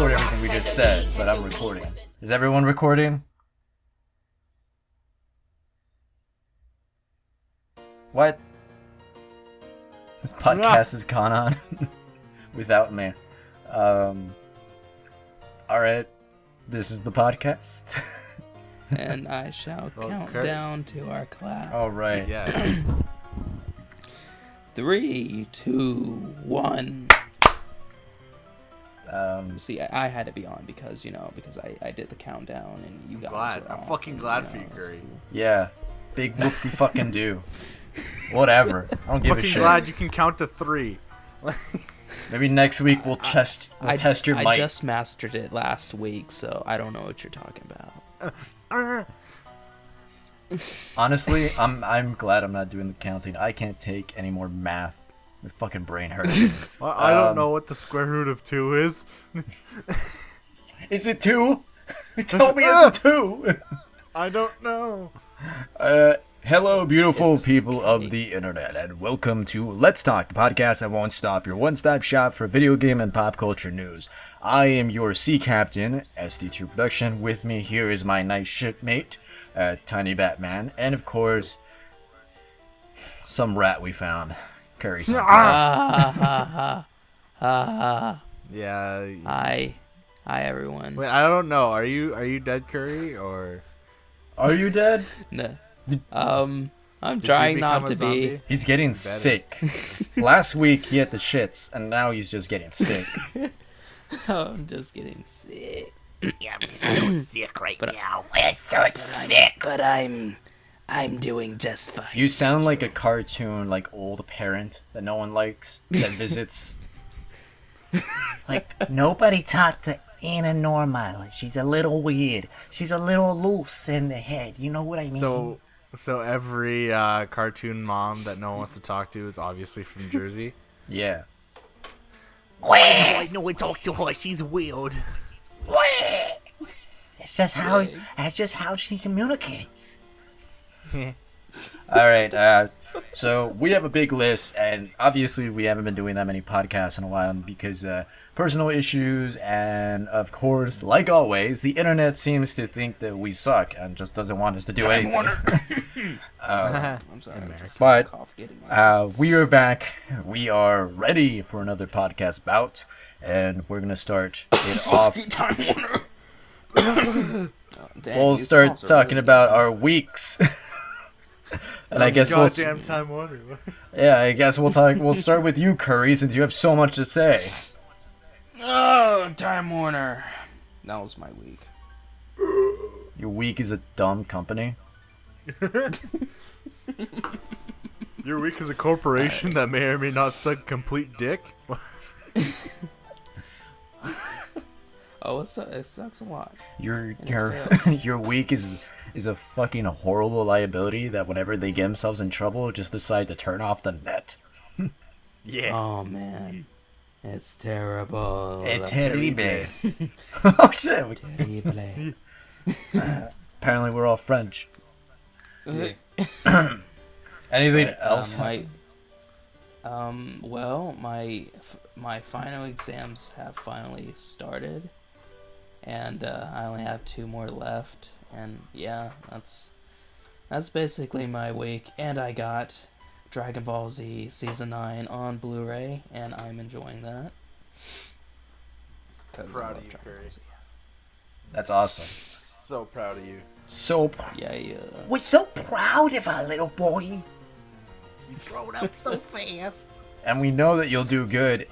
record everything we just said, but I'm recording. Is everyone recording? What? This podcast has gone on without me. Alright, this is the podcast. And I shall count down to our clap. Alright. Yeah. 3, 2, 1. See, I had to be on because I did the countdown and you guys were I'm off fucking and, glad for you, Curry. Yeah. Big whoopty fucking do. Whatever. I don't give a shit. Fucking glad you can count to 3. Maybe next week we'll test your mic. I just mastered it last week, so I don't know what you're talking about. Honestly, I'm glad I'm not doing the counting. I can't take any more math. My fucking brain hurts. Well, I don't know what the square root of 2 is. Is it 2? Tell me it's 2. I don't know. Hello, beautiful people of the internet, and welcome to Let's Talk, the podcast that won't stop, your one-stop shop for video game and pop culture news. I am your sea captain, SD2 Production. With me here is my nice shipmate, TinyBatMan, and of course, some rat we found. Curry. Yeah. Hi, everyone. Wait, I don't know. Are you dead, Curry, or? Are you dead? No. I'm trying not to be. He's getting sick. Last week he had the shits, and now he's just getting sick. I'm just getting sick. Yeah, I'm so sick right now. We're so sick. But I'm doing just fine. You sound like a cartoon, like old parent that no one likes that visits. Like, nobody talked to Anna normal. She's a little weird. She's a little loose in the head. You know what I mean? So every cartoon mom that no one wants to talk to is obviously from Jersey. Yeah. I know I talk to her. She's weird. It's just how she communicates. Alright, so we have a big list, and obviously we haven't been doing that many podcasts in a while because personal issues, and of course, like always, the internet seems to think that we suck and just doesn't want us to do anything. I'm sorry. But we are back. We are ready for another podcast bout, and we're gonna start it off. We'll start talking about our weeks. And I guess goddamn Time Warner. Yeah, I guess we'll start with you, Curry, since you have so much to say. Oh, Time Warner. That was my week. Your week is a dumb company. Your week is a corporation that may or may not suck complete dick. Oh, it sucks a lot. Your week is a fucking horrible liability that whenever they get themselves in trouble, just decide to turn off the net. Yeah. Oh man, it's terrible. It's terrible. Oh shit. Terrible. Apparently we're all French. Anything else? Well, my final exams have finally started, and I only have 2 more left. And yeah, that's basically my week. And I got Dragon Ball Z Season 9 on Blu-ray, and I'm enjoying that. Proud of you, Curry. That's awesome. So proud of you. Yeah. We're so proud of our little boy. He's grown up so fast. And we know that you'll do good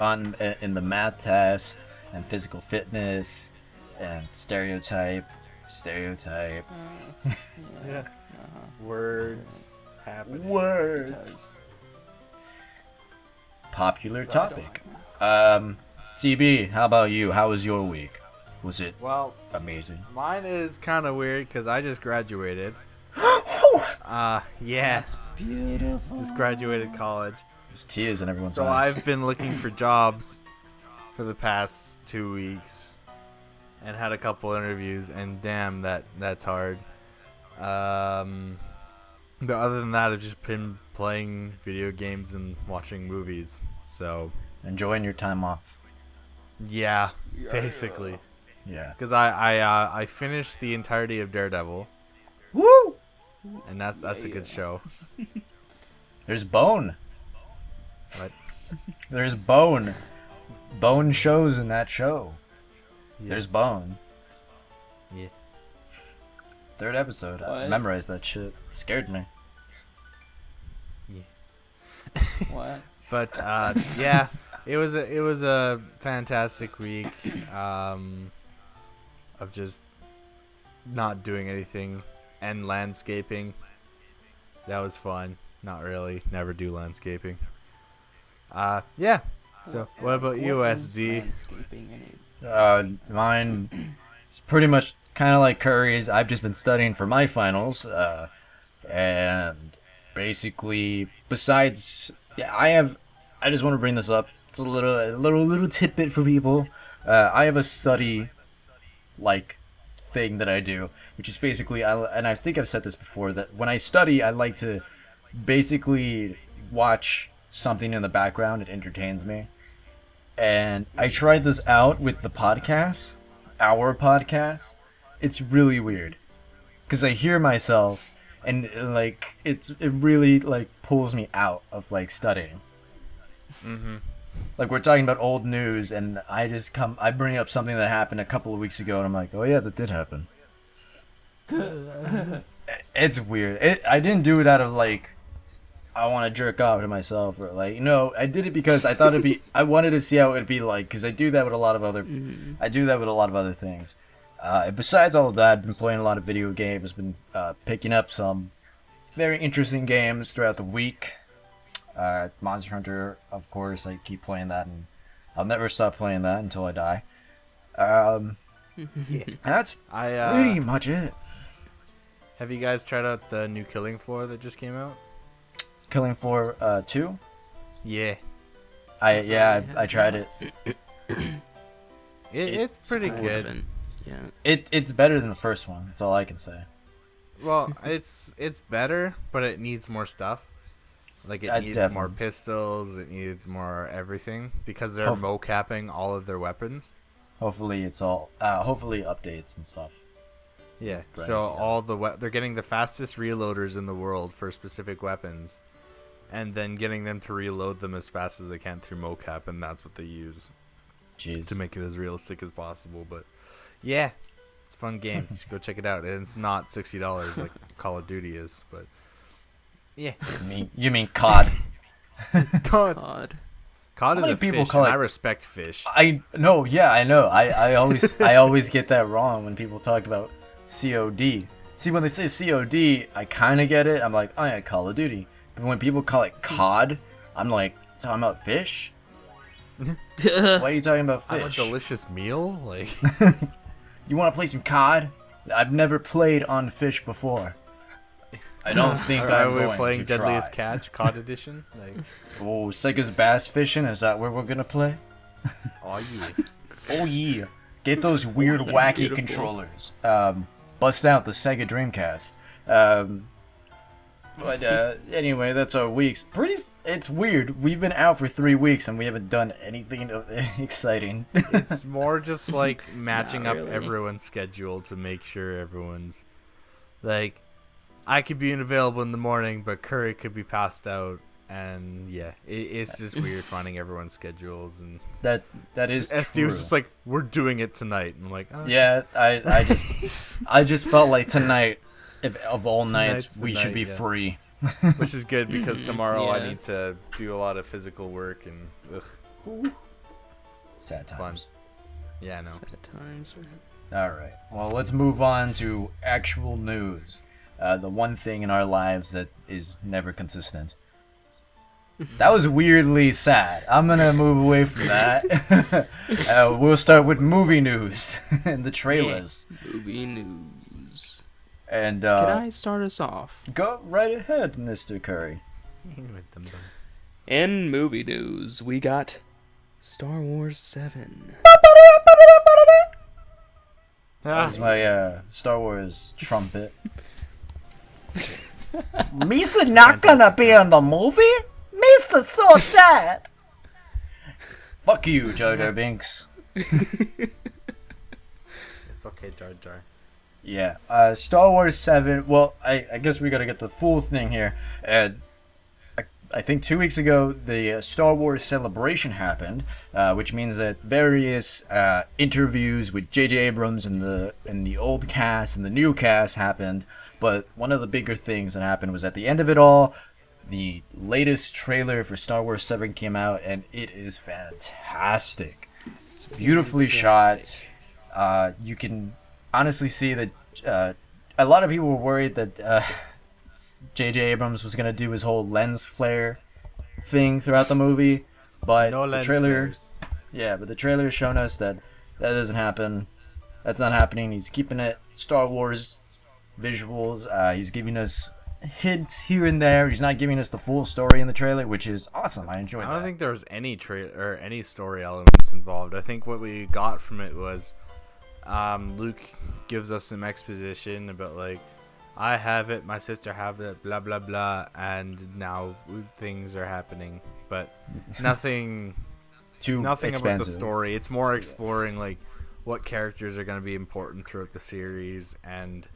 in the math test and physical fitness and stereotype. Yeah. Words happening. Words. Popular topic. TB, how about you? How was your week? Was it amazing? Mine is kind of weird because I just graduated. Yeah. That's beautiful. Just graduated college. There's tears in everyone's So eyes. I've been looking for jobs for the past 2 weeks and had a couple interviews, and damn, that's hard. But other than that, I've just been playing video games and watching movies. So enjoying your time off. Yeah, basically. Yeah. Because I finished the entirety of Daredevil, Woo! and that's a good show. There's Bone. But There's Bone. Bone shows in that show. yeah. There's Bone. Yeah. Third episode. I What? memorized that shit. It scared me. What? But yeah, it was a fantastic week of just not doing anything and landscaping. That was fun. Not really. Never do landscaping. Yeah. So what about you, SD? Landscaping any- Mine is pretty much kind of like Curry's. I've just been studying for my finals, and basically, besides, yeah, I just want to bring this up. It's a little tidbit for people. I have a study, like, thing that I do, which is basically, and I think I've said this before, that when I study, I like to basically watch something in the background. It entertains me. And I tried this out with the podcast, our podcast. It's really weird, because I hear myself, and like it really like pulls me out of like studying. Mm-hmm. Like we're talking about old news, and I bring up something that happened a couple of weeks ago, and I'm like, oh yeah, that did happen. It's weird. I didn't do it out of like, I want to jerk off to myself, or like, no, I did it because I thought I wanted to see how it'd be like, because I do that with a lot of other things. Besides all of that, I've been playing a lot of video games, been picking up some very interesting games throughout the week. Monster Hunter, of course, I keep playing that, and I'll never stop playing that until I die. That's pretty much it. Have you guys tried out the new Killing Floor that just came out? Killing Floor 2? Yeah. I tried it. It's pretty Kind good. of an- Yeah. It's better than the first one. That's all I can say. Well, it's better, but it needs more stuff. Like it needs more Definitely. pistols, it needs more everything, because they're Oh. mocapping all of their weapons. Hopefully it's all hopefully updates and stuff. Yeah. Right, So yeah. all they're getting the fastest reloaders in the world for specific weapons, and then getting them to reload them as fast as they can through mocap, and that's what they use Jeez. to make it as realistic as possible. But yeah, it's a fun game. You should go check it out. And it's not $60 like Call of Duty is, but yeah. You mean COD? COD. God. COD is many a people fish, call and it- I respect fish. I know. I always get that wrong when people talk about COD. See, when they say COD, I kind of get it. I'm like, oh yeah, Call of Duty. But when people call it COD, I'm like, talking about fish? Why are you talking about I want a fish? delicious meal, like. You want to play some COD? I've never played on fish before. I don't think Are I'm we going playing to Deadliest try. Catch COD edition? Like, Oh, Sega's bass fishing? Is that where we're gonna play? oh yeah. Oh yeah. Get those weird, That's wacky beautiful. controllers. Bust out the Sega Dreamcast. But anyway, that's our weeks. It's weird. We've been out for 3 weeks and we haven't done anything exciting. It's more just like matching Not up really. everyone's schedule to make sure everyone's like, I could be unavailable in the morning, but Curry could be passed out, and yeah, it's just weird finding everyone's schedules. And that is SD true. was just like, "We're doing it tonight," and I'm like, oh, Yeah, I just felt like tonight, of all nights, Tonight's the we should night, be yeah. free. which is good because tomorrow I Yeah. need to do a lot of physical work and ugh, Sad times. yeah, no. Sad times, man. All right. Well, let's move on to actual news. The one thing in our lives that is never consistent. That was weirdly sad. I'm gonna move away from that. We'll start with movie news and the trailers. Movie news. And Can I start us off? go right ahead, Mr. Curry. In movie news, we got Star Wars 7. That was my Star Wars trumpet. Misa not gonna be in the movie? Misa's so sad. Fuck you, JoJo Binks. It's okay, Jar Jar. Yeah, Star Wars 7. Well, I guess we gotta get the full thing here. I think 2 weeks ago, the Star Wars Celebration happened, which means that various interviews with J.J. Abrams and the old cast and the new cast happened. But one of the bigger things that happened was at the end of it all, the latest trailer for Star Wars 7 came out, and it is fantastic. It's beautifully shot. You can honestly see that a lot of people were worried that J.J. Abrams was gonna do his whole lens flare thing throughout the movie, but No the lens trailer, flares. yeah, but the trailer has shown us that that doesn't happen. That's not happening. He's keeping it Star Wars visuals. He's giving us hints here and there. He's not giving us the full story in the trailer, which is awesome. I enjoyed I don't that. think there was any or any story elements involved. I think what we got from it was Luke gives us some exposition about like, I have it, my sister have it, blah blah blah, and now things are happening, but nothing about the expansive. story. It's more exploring like what characters are going to be important throughout the series, and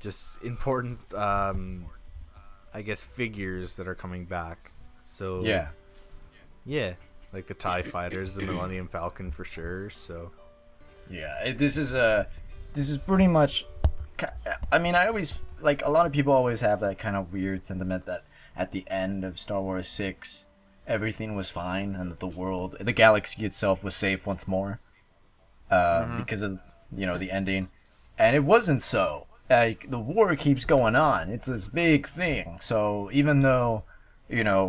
just important I guess figures that are coming back. So yeah, like the TIE fighters, the Millennium Falcon for sure. So yeah, this is pretty much. I mean, I always like a lot of people always have that kind of weird sentiment that at the end of Star Wars 6, everything was fine and that the galaxy itself was safe once more, because of the ending, and it wasn't so. Like the war keeps going on. It's this big thing. So even though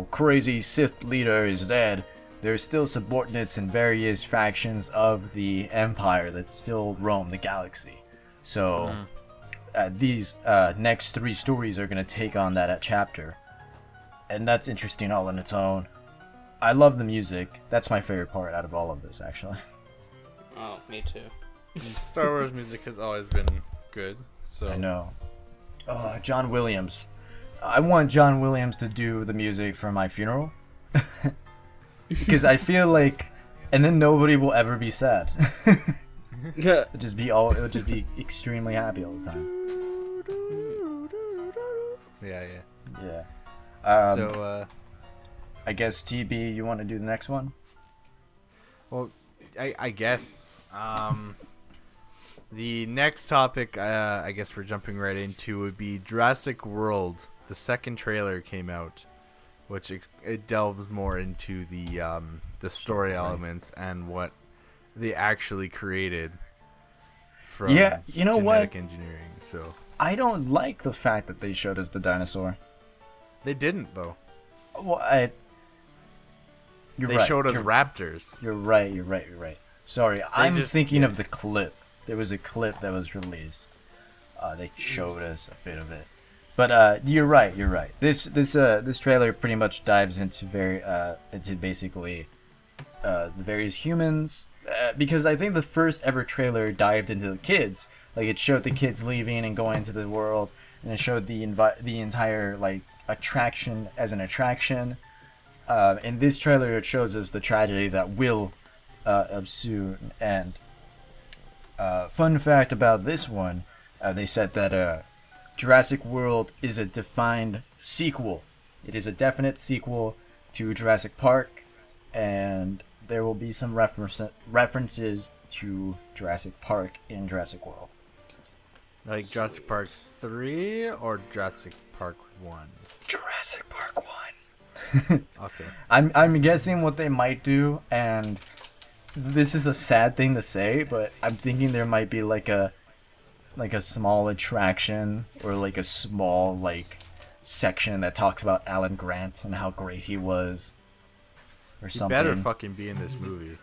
crazy Sith leader is dead, there's still subordinates in various factions of the Empire that still roam the galaxy. So. These next 3 stories are going to take on that chapter, and that's interesting all on its own. I love the music. That's my favorite part out of all of this, actually. Oh, me too. Star Wars music has always been good. So I know. John Williams. I want John Williams to do the music for my funeral, because I feel like, and then nobody will ever be sad. It'll just be extremely happy all the time. Yeah. So I guess TB, you want to do the next one? Well, I guess the next topic I guess we're jumping right into would be Jurassic World. The second trailer came out, which it delves more into the story elements and what they actually created from genetic engineering. So I don't like the fact that they showed us the dinosaur. they didn't though. Well, They showed us raptors. You're right. Sorry, I'm thinking of the clip. There was a clip that was released. They showed us a bit of it. But you're right. This trailer pretty much dives into basically the various humans. Because I think the first ever trailer dived into the kids. Like it showed the kids leaving and going into the world, and it showed the entire like attraction as an attraction. In this trailer, it shows us the tragedy that will soon end. Fun fact about this one, they said that Jurassic World is a defined sequel. It is a definite sequel to Jurassic Park, and there will be some references to Jurassic Park in Jurassic World. Like Jurassic Park 3 or Jurassic Park 1? Jurassic Park 1. Okay. I'm guessing what they might do, and this is a sad thing to say, but I'm thinking there might be like a small attraction or like a small like section that talks about Alan Grant and how great he was. Or He something. better fucking be in this movie.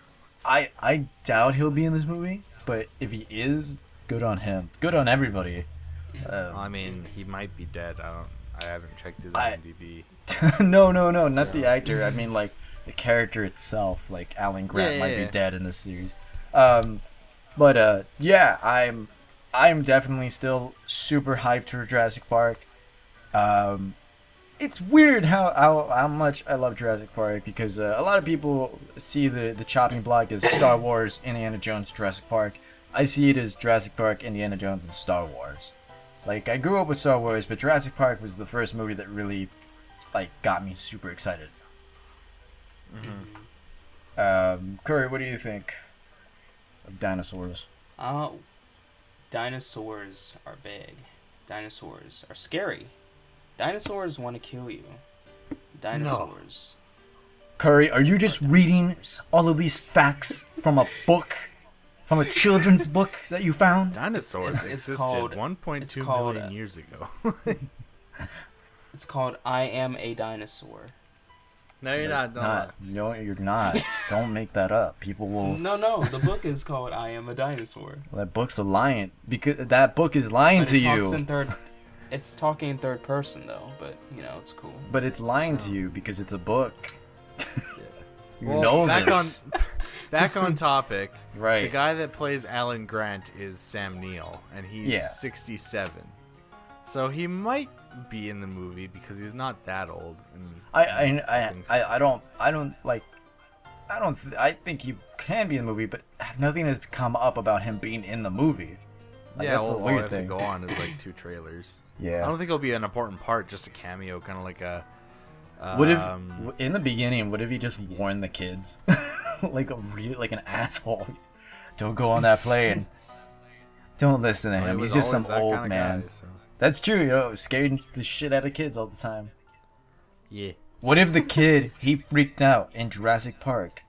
I doubt he'll be in this movie, but if he is, good on him. Good on everybody. I mean, he might be dead. I haven't checked his IMDb. No, not the actor. I mean, like the character itself. Like Alan Grant might be dead in this series. But yeah, I'm definitely still super hyped for Jurassic Park. it's weird how much I love Jurassic Park because a lot of people see the chopping block as Star Wars, Indiana Jones, Jurassic Park. I see it as Jurassic Park, Indiana Jones, and Star Wars. Like, I grew up with Star Wars, but Jurassic Park was the first movie that really, like, got me super excited. Curry, what do you think of dinosaurs? Dinosaurs are big. Dinosaurs are scary. Dinosaurs want to kill you. Dinosaurs. Curry, are you just reading all of these facts from a book? From a children's book that you found? Dinosaurs it's existed called- 1.2 called, million years ago. It's called I Am a Dinosaur. No, you're not. Don't. No, you're not. Don't make that up. People will. No, the book is called I Am a Dinosaur. That book's a lying because that book is lying But to it talks you. in third. It's talking in third person though, but you know it's cool. But it's lying to you because it's a book. You Well, know back this. back on topic. Right. The guy that plays Alan Grant is Sam Neill, and he's Yeah. 67. So he might be in the movie because he's not that old. And I think he can be in the movie, but nothing has come up about him being in the movie. Like, yeah, that's a all weird I have thing. to go on is like 2 trailers. Yeah. I don't think it'll be an important part, just a cameo, kind of like a. What if in the beginning? What if he just warned the kids, like an asshole? Don't go on that plane. Don't listen to Well, him. he He's was just some always that old kinda man. guy, so. That's true. Scaring the shit out of kids all the time. Yeah. What if the kid he freaked out in Jurassic Park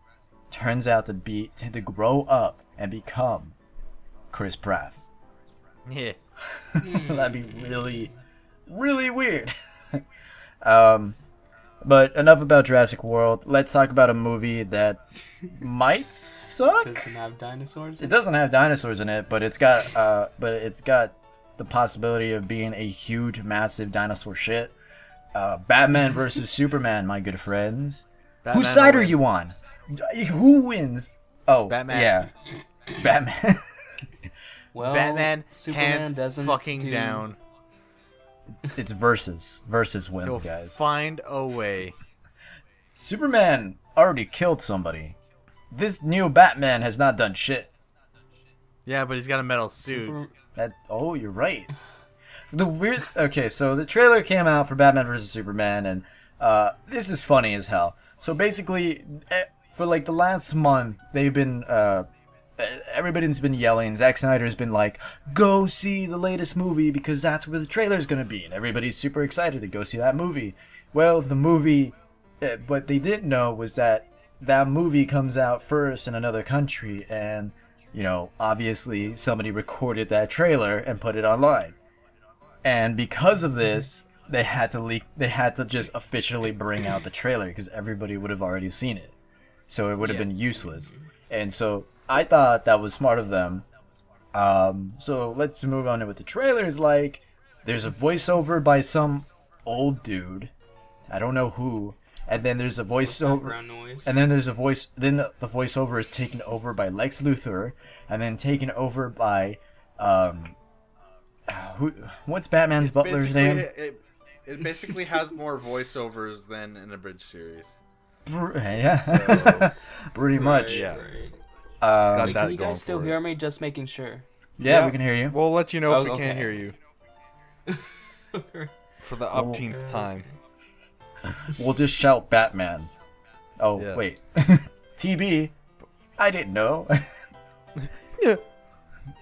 turns out to grow up and become Chris Pratt? Yeah. That'd be really, really weird. But enough about Jurassic World. Let's talk about a movie that might suck. Doesn't have dinosaurs. It doesn't have dinosaurs in it, but it's got the possibility of being a huge, massive dinosaur shit. Batman versus Superman, my good friends. Batman Whose side will are win. you on? Who wins? Oh, Batman. Yeah, Batman. Well, Batman, Superman hands doesn't fucking do... down. It's versus wins, He'll guys. find a way. Superman already killed somebody. This new Batman has not done shit. Yeah, but he's got a metal suit. Oh, you're right. Okay, so the trailer came out for Batman vs Superman, and this is funny as hell. So basically, for like the last month, they've been everybody's been yelling. Zack Snyder's been like, "Go see the latest movie because that's where the trailer's gonna be," and everybody's super excited to go see that movie. Well, the movie, what they didn't know was that movie comes out first in another country, and obviously somebody recorded that trailer and put it online. And because of this, they had to just officially bring out the trailer because everybody would have already seen it. So it would have been useless. And so I thought that was smart of them. So let's move on to what the trailer is like. There's a voiceover by some old dude. I don't know who. And then there's a voiceover. Background noise. And then there's a voice. Then the voiceover is taken over by Lex Luthor, and then taken over by what's Batman's butler's name? It basically has more voiceovers than an abridged series. Yeah, So, pretty much. yeah. Right. got Wait, that can you going guys still for hear it. me? Just making sure. Yeah, we can hear you. We'll let you know if we okay. can't hear you for the upteenth time. We'll just shout Batman. Oh, Yeah. wait. TB. I didn't know. Yeah.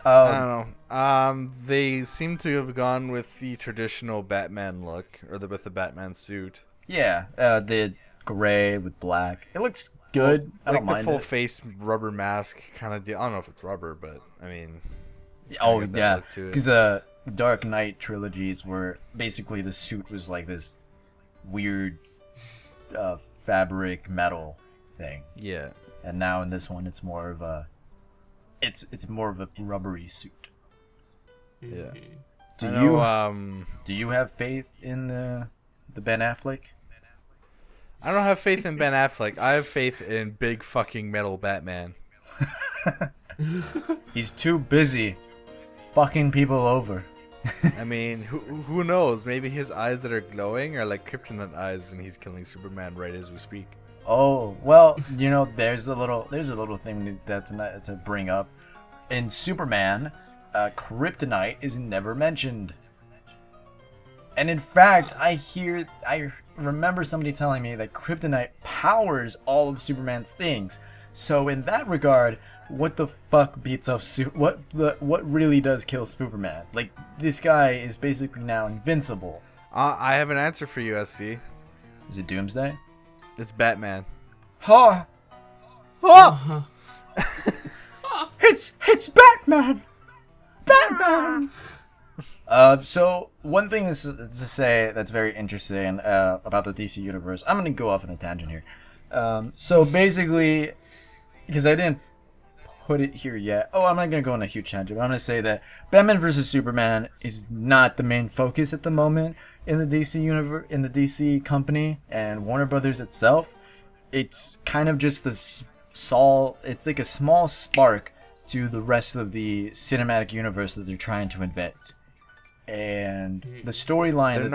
I um, don't know. They seem to have gone with the traditional Batman look, or with the Batman suit. yeah, the gray with black. It looks good. I Like don't the mind full it. face rubber mask kind of deal. I don't know if it's rubber, but I mean. it's Oh, kinda got that yeah. look to it. Because Dark Knight trilogies were basically the suit was like this weird fabric metal thing. Yeah. And now in this one it's more of a rubbery suit. Yeah. Do I know, do you have faith in the Ben Affleck? I don't have faith in Ben Affleck. I have faith in big fucking metal Batman. He's too busy fucking people over. I mean, who knows? Maybe his eyes that are glowing are like kryptonite eyes, and he's killing Superman right as we speak. Oh, well, you know, there's a little thing that's not, to bring up. In Superman, kryptonite is never mentioned. And in fact, I remember somebody telling me that kryptonite powers all of Superman's things. So in that regard, what the fuck beats up what really does kill Superman? Like, this guy is basically now invincible. I have an answer for you, SD. Is it Doomsday? It's Batman. Ha! Ha! It's Batman! Batman! So one thing is to say that's very interesting about the DC universe. I'm gonna go off on a tangent here. So basically, because I didn't put it here yet. Oh, I'm not gonna go on a huge tangent. I'm gonna say that Batman vs Superman is not the main focus at the moment in the DC universe, in the DC company and Warner Brothers itself. It's kind of just this it's like a small spark to the rest of the cinematic universe that they're trying to invent. And the storyline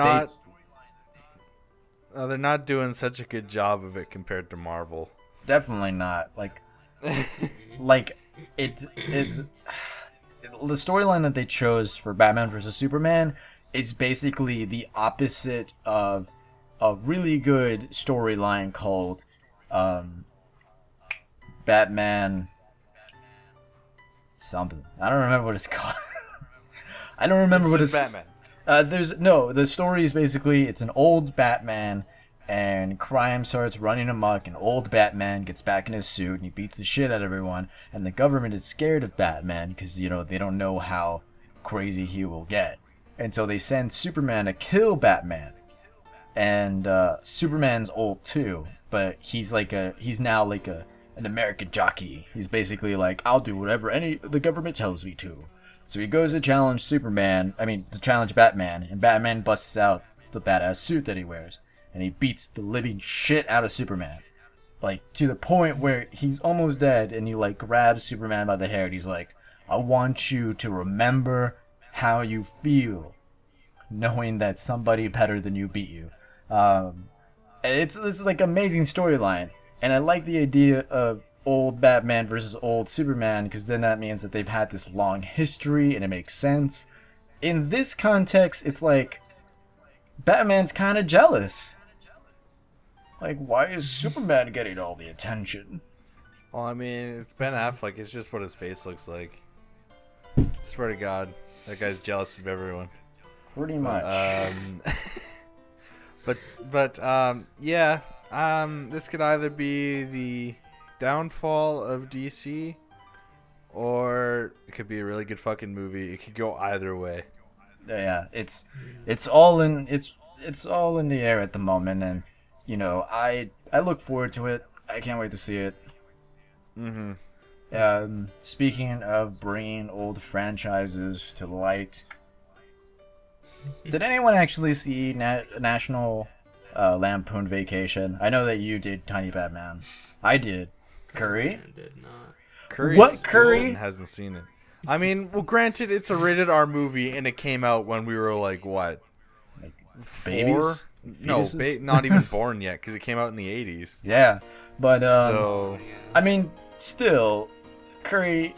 they're not doing such a good job of it compared to Marvel. Definitely not. Like it's the storyline that they chose for Batman vs Superman is basically the opposite of a really good storyline called Batman something. I don't remember what it's called. I don't remember what it's Batman. The story is basically it's an old Batman and crime starts running amok, and old Batman gets back in his suit and he beats the shit out of everyone, and the government is scared of Batman because, you know, they don't know how crazy he will get. And so they send Superman to kill Batman. And Superman's old too, but he's now like an American jockey. He's basically like, I'll do whatever the government tells me to. So he goes to challenge Batman, and Batman busts out the badass suit that he wears, and he beats the living shit out of Superman. Like, to the point where he's almost dead, and he, like, grabs Superman by the hair, and he's like, I want you to remember how you feel, knowing that somebody better than you beat you. It's like amazing storyline, and I like the idea of old Batman versus old Superman, because then that means that they've had this long history, and it makes sense. In this context, it's like, Batman's kind of jealous. Like, why is Superman getting all the attention? Well, I mean, it's Ben Affleck. It's just what his face looks like. Swear to God, that guy's jealous of everyone. Pretty much. Yeah. This could either be the downfall of DC, or it could be a really good fucking movie. It could go either way. Yeah, it's all in the air at the moment, and you know, I look forward to it. I can't wait to see it. Speaking of bringing old franchises to light, did anyone actually see National Lampoon Vacation? I know that you did, TinyBatman. I did. Curry? I did not. Curry What, still Curry? hasn't seen it. I mean, well, granted, it's a rated R movie, and it came out when we were like what, Like, 4? babies? No, Fetuses? not even born yet, because it came out in the 80s. Yeah, but So I mean, still, Curry,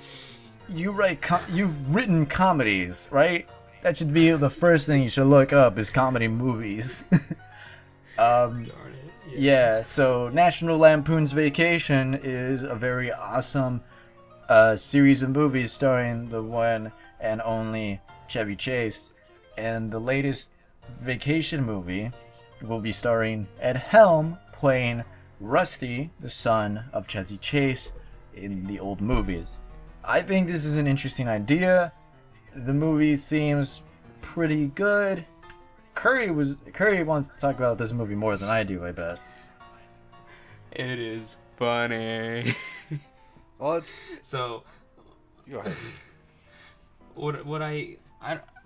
you've written comedies, right? That should be the first thing you should look up is comedy movies. Darn it. Yeah, so National Lampoon's Vacation is a very awesome series of movies starring the one and only Chevy Chase, and the latest vacation movie will be starring Ed Helm playing Rusty, the son of Chevy Chase in the old movies. I think this is an interesting idea. The movie seems pretty good. Curry wants to talk about this movie more than I do, I bet. It is funny. well, it's So, go ahead. what I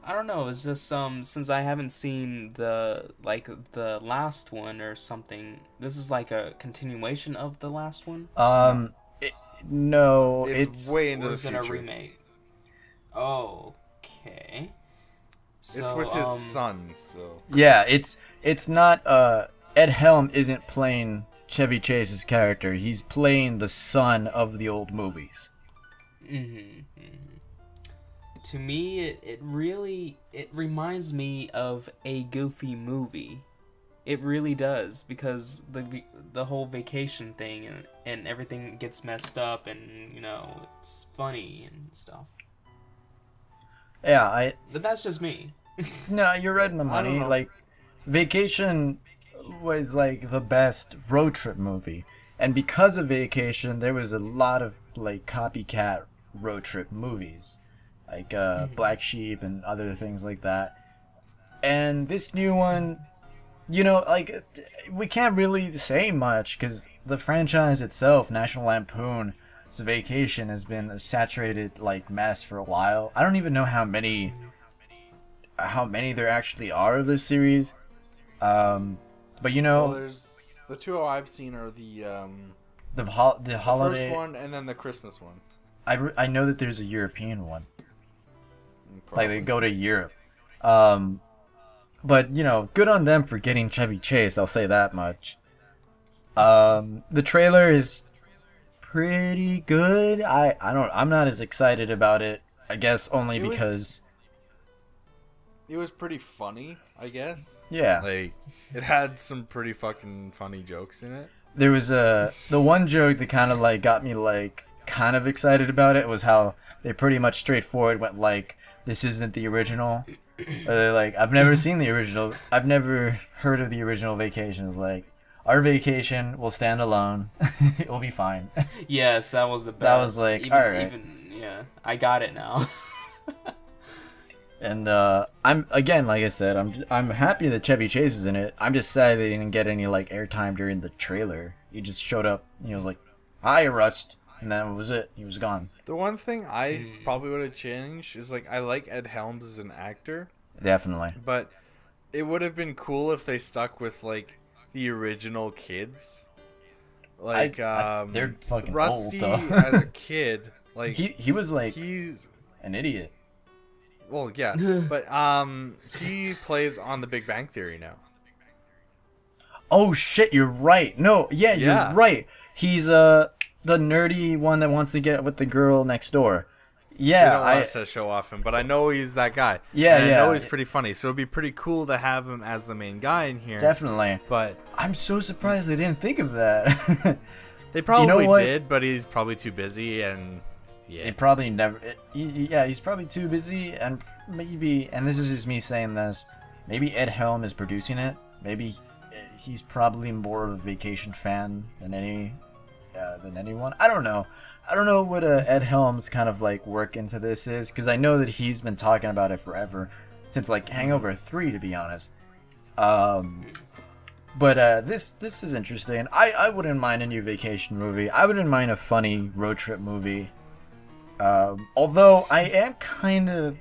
don't know. It's just since I haven't seen the last one or something. This is like a continuation of the last one. No, It's way into Or the is it a future. remake? Oh, okay. So, It's with his son, so. Yeah, it's not Ed Helm isn't playing Chevy Chase's character. He's playing the son of the old movies. To me, it really reminds me of a Goofy movie. It really does, because the whole vacation thing and everything gets messed up, and it's funny and stuff. Yeah, But that's just me. no, you're right in the money. know. Like, Vacation was like the best road trip movie, and because of Vacation, there was a lot of like copycat road trip movies, like Black Sheep and other things like that. And this new one, like, we can't really say much because the franchise itself, National Lampoon's Vacation, has been a saturated like mess for a while. I don't even know how many there actually are of this series. But Well, there's the two I've seen are the the first holiday. one and then the Christmas one. I know that there's a European one. Probably. Like, they go to Europe. But good on them for getting Chevy Chase. I'll say that much. The trailer is pretty good. I'm not as excited about it. I guess only because It was pretty funny, I guess. yeah. Like, it had some pretty fucking funny jokes in it. There was the one joke that kind of like got me like kind of excited about it was how they pretty much straightforward went like, this isn't the original. Or they're like, I've never seen the original. I've never heard of the original Vacation. It's like, our Vacation will stand alone. It will be fine. Yes, that was the best. That was like, alright. Yeah, I got it now. And I'm again, like I said, I'm happy that Chevy Chase is in it. I'm just sad they didn't get any like airtime during the trailer. He just showed up. And he was like, "Hi, Rust," and that was it. He was gone. The one thing I probably would have changed is, like, I like Ed Helms as an actor, Definitely. but it would have been cool if they stuck with, like, the original kids. Like, they're fucking Rusty old though. as a kid, like, he was like he's, an idiot. well, yeah, but he plays on The Big Bang Theory now. Oh shit, you're right. No, yeah, Yeah. you're right. He's the nerdy one that wants to get with the girl next door. Yeah, We don't want us to show off him, but I know he's that guy. Yeah, and yeah. I know he's pretty funny, so it'd be pretty cool to have him as the main guy in here. definitely. But I'm so surprised they didn't think of that. they probably what? did, but he's probably too busy, and yeah. It probably never. Yeah, he's probably too busy, and maybe. And this is just me saying this. Maybe Ed Helm is producing it. Maybe he's probably more of a Vacation fan than anyone. I don't know. I don't know what Ed Helm's kind of like work into this is, because I know that he's been talking about it forever, since like Hangover 3, to be honest. But this is interesting. I wouldn't mind a new Vacation movie. I wouldn't mind a funny road trip movie. Although I am kind of...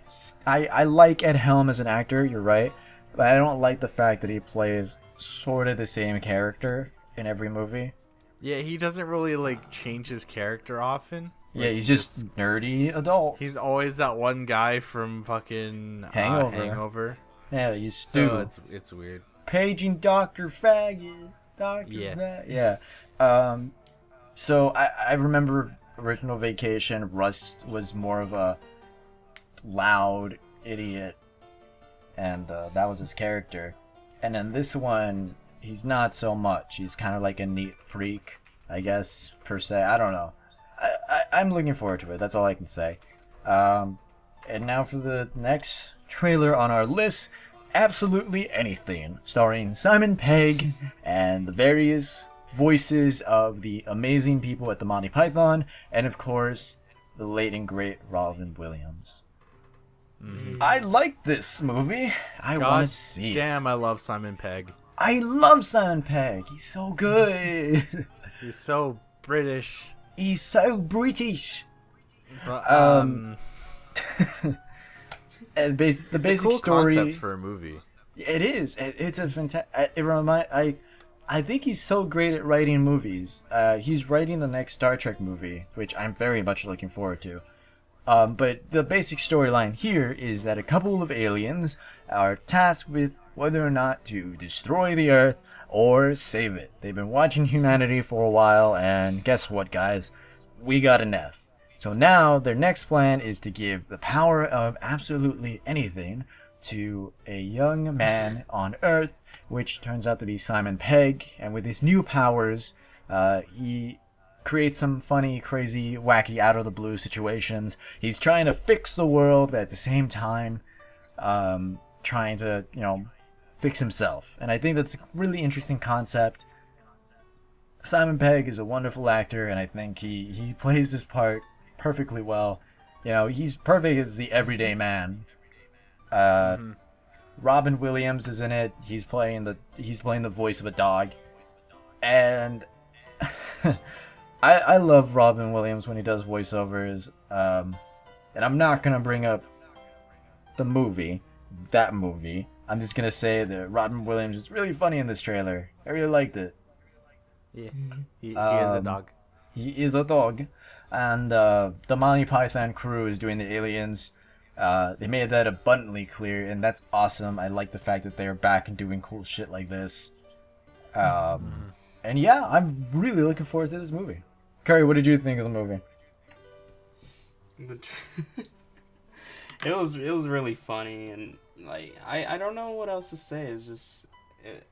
I like Ed Helm as an actor, you're right. But I don't like the fact that he plays sort of the same character in every movie. Yeah, he doesn't really, like, change his character often. Yeah, Like, he's just nerdy adult. He's always that one guy from fucking Hangover. Hangover. Yeah, he's Stu. So it's weird. Paging Dr. Faggot. Dr. Yeah. Faggot. Yeah. So I remember original Vacation, Rust was more of a loud idiot, and that was his character. And in this one, he's not so much. He's kind of like a neat freak, I guess, per se. I don't know. I'm looking forward to it. That's all I can say. And now for the next trailer on our list, Absolutely Anything, starring Simon Pegg and the various voices of the amazing people at the Monty Python, and of course, the late and great Robin Williams. I like this movie. I want God to see damn, it. I love Simon Pegg. I love Simon Pegg. He's so good. He's so British. He's so British. But, And the it's basic a cool story. concept for a movie. It is. It's a fantastic. I think he's so great at writing movies. He's writing the next Star Trek movie, which I'm very much looking forward to. But the basic storyline here is that a couple of aliens are tasked with whether or not to destroy the Earth or save it. They've been watching humanity for a while, and guess what, guys? We got an F. So now their next plan is to give the power of absolutely anything to a young man on Earth, which turns out to be Simon Pegg. And with his new powers, he creates some funny, crazy, wacky, out-of-the-blue situations. He's trying to fix the world, but at the same time, trying to, fix himself. And I think that's a really interesting concept. Simon Pegg is a wonderful actor, and I think he plays this part perfectly well. He's perfect as the everyday man. Robin Williams is in it. He's playing the voice of a dog, and I love Robin Williams when he does voiceovers. And I'm not gonna bring up that movie. I'm just gonna say that Robin Williams is really funny in this trailer. I really liked it. Yeah, he is a dog. He is a dog, and the Monty Python crew is doing the aliens. They made that abundantly clear, and that's awesome. I like the fact that they're back and doing cool shit like this. And yeah, I'm really looking forward to this movie. Curry, what did you think of the movie? It was really funny, and I don't know what else to say. It's just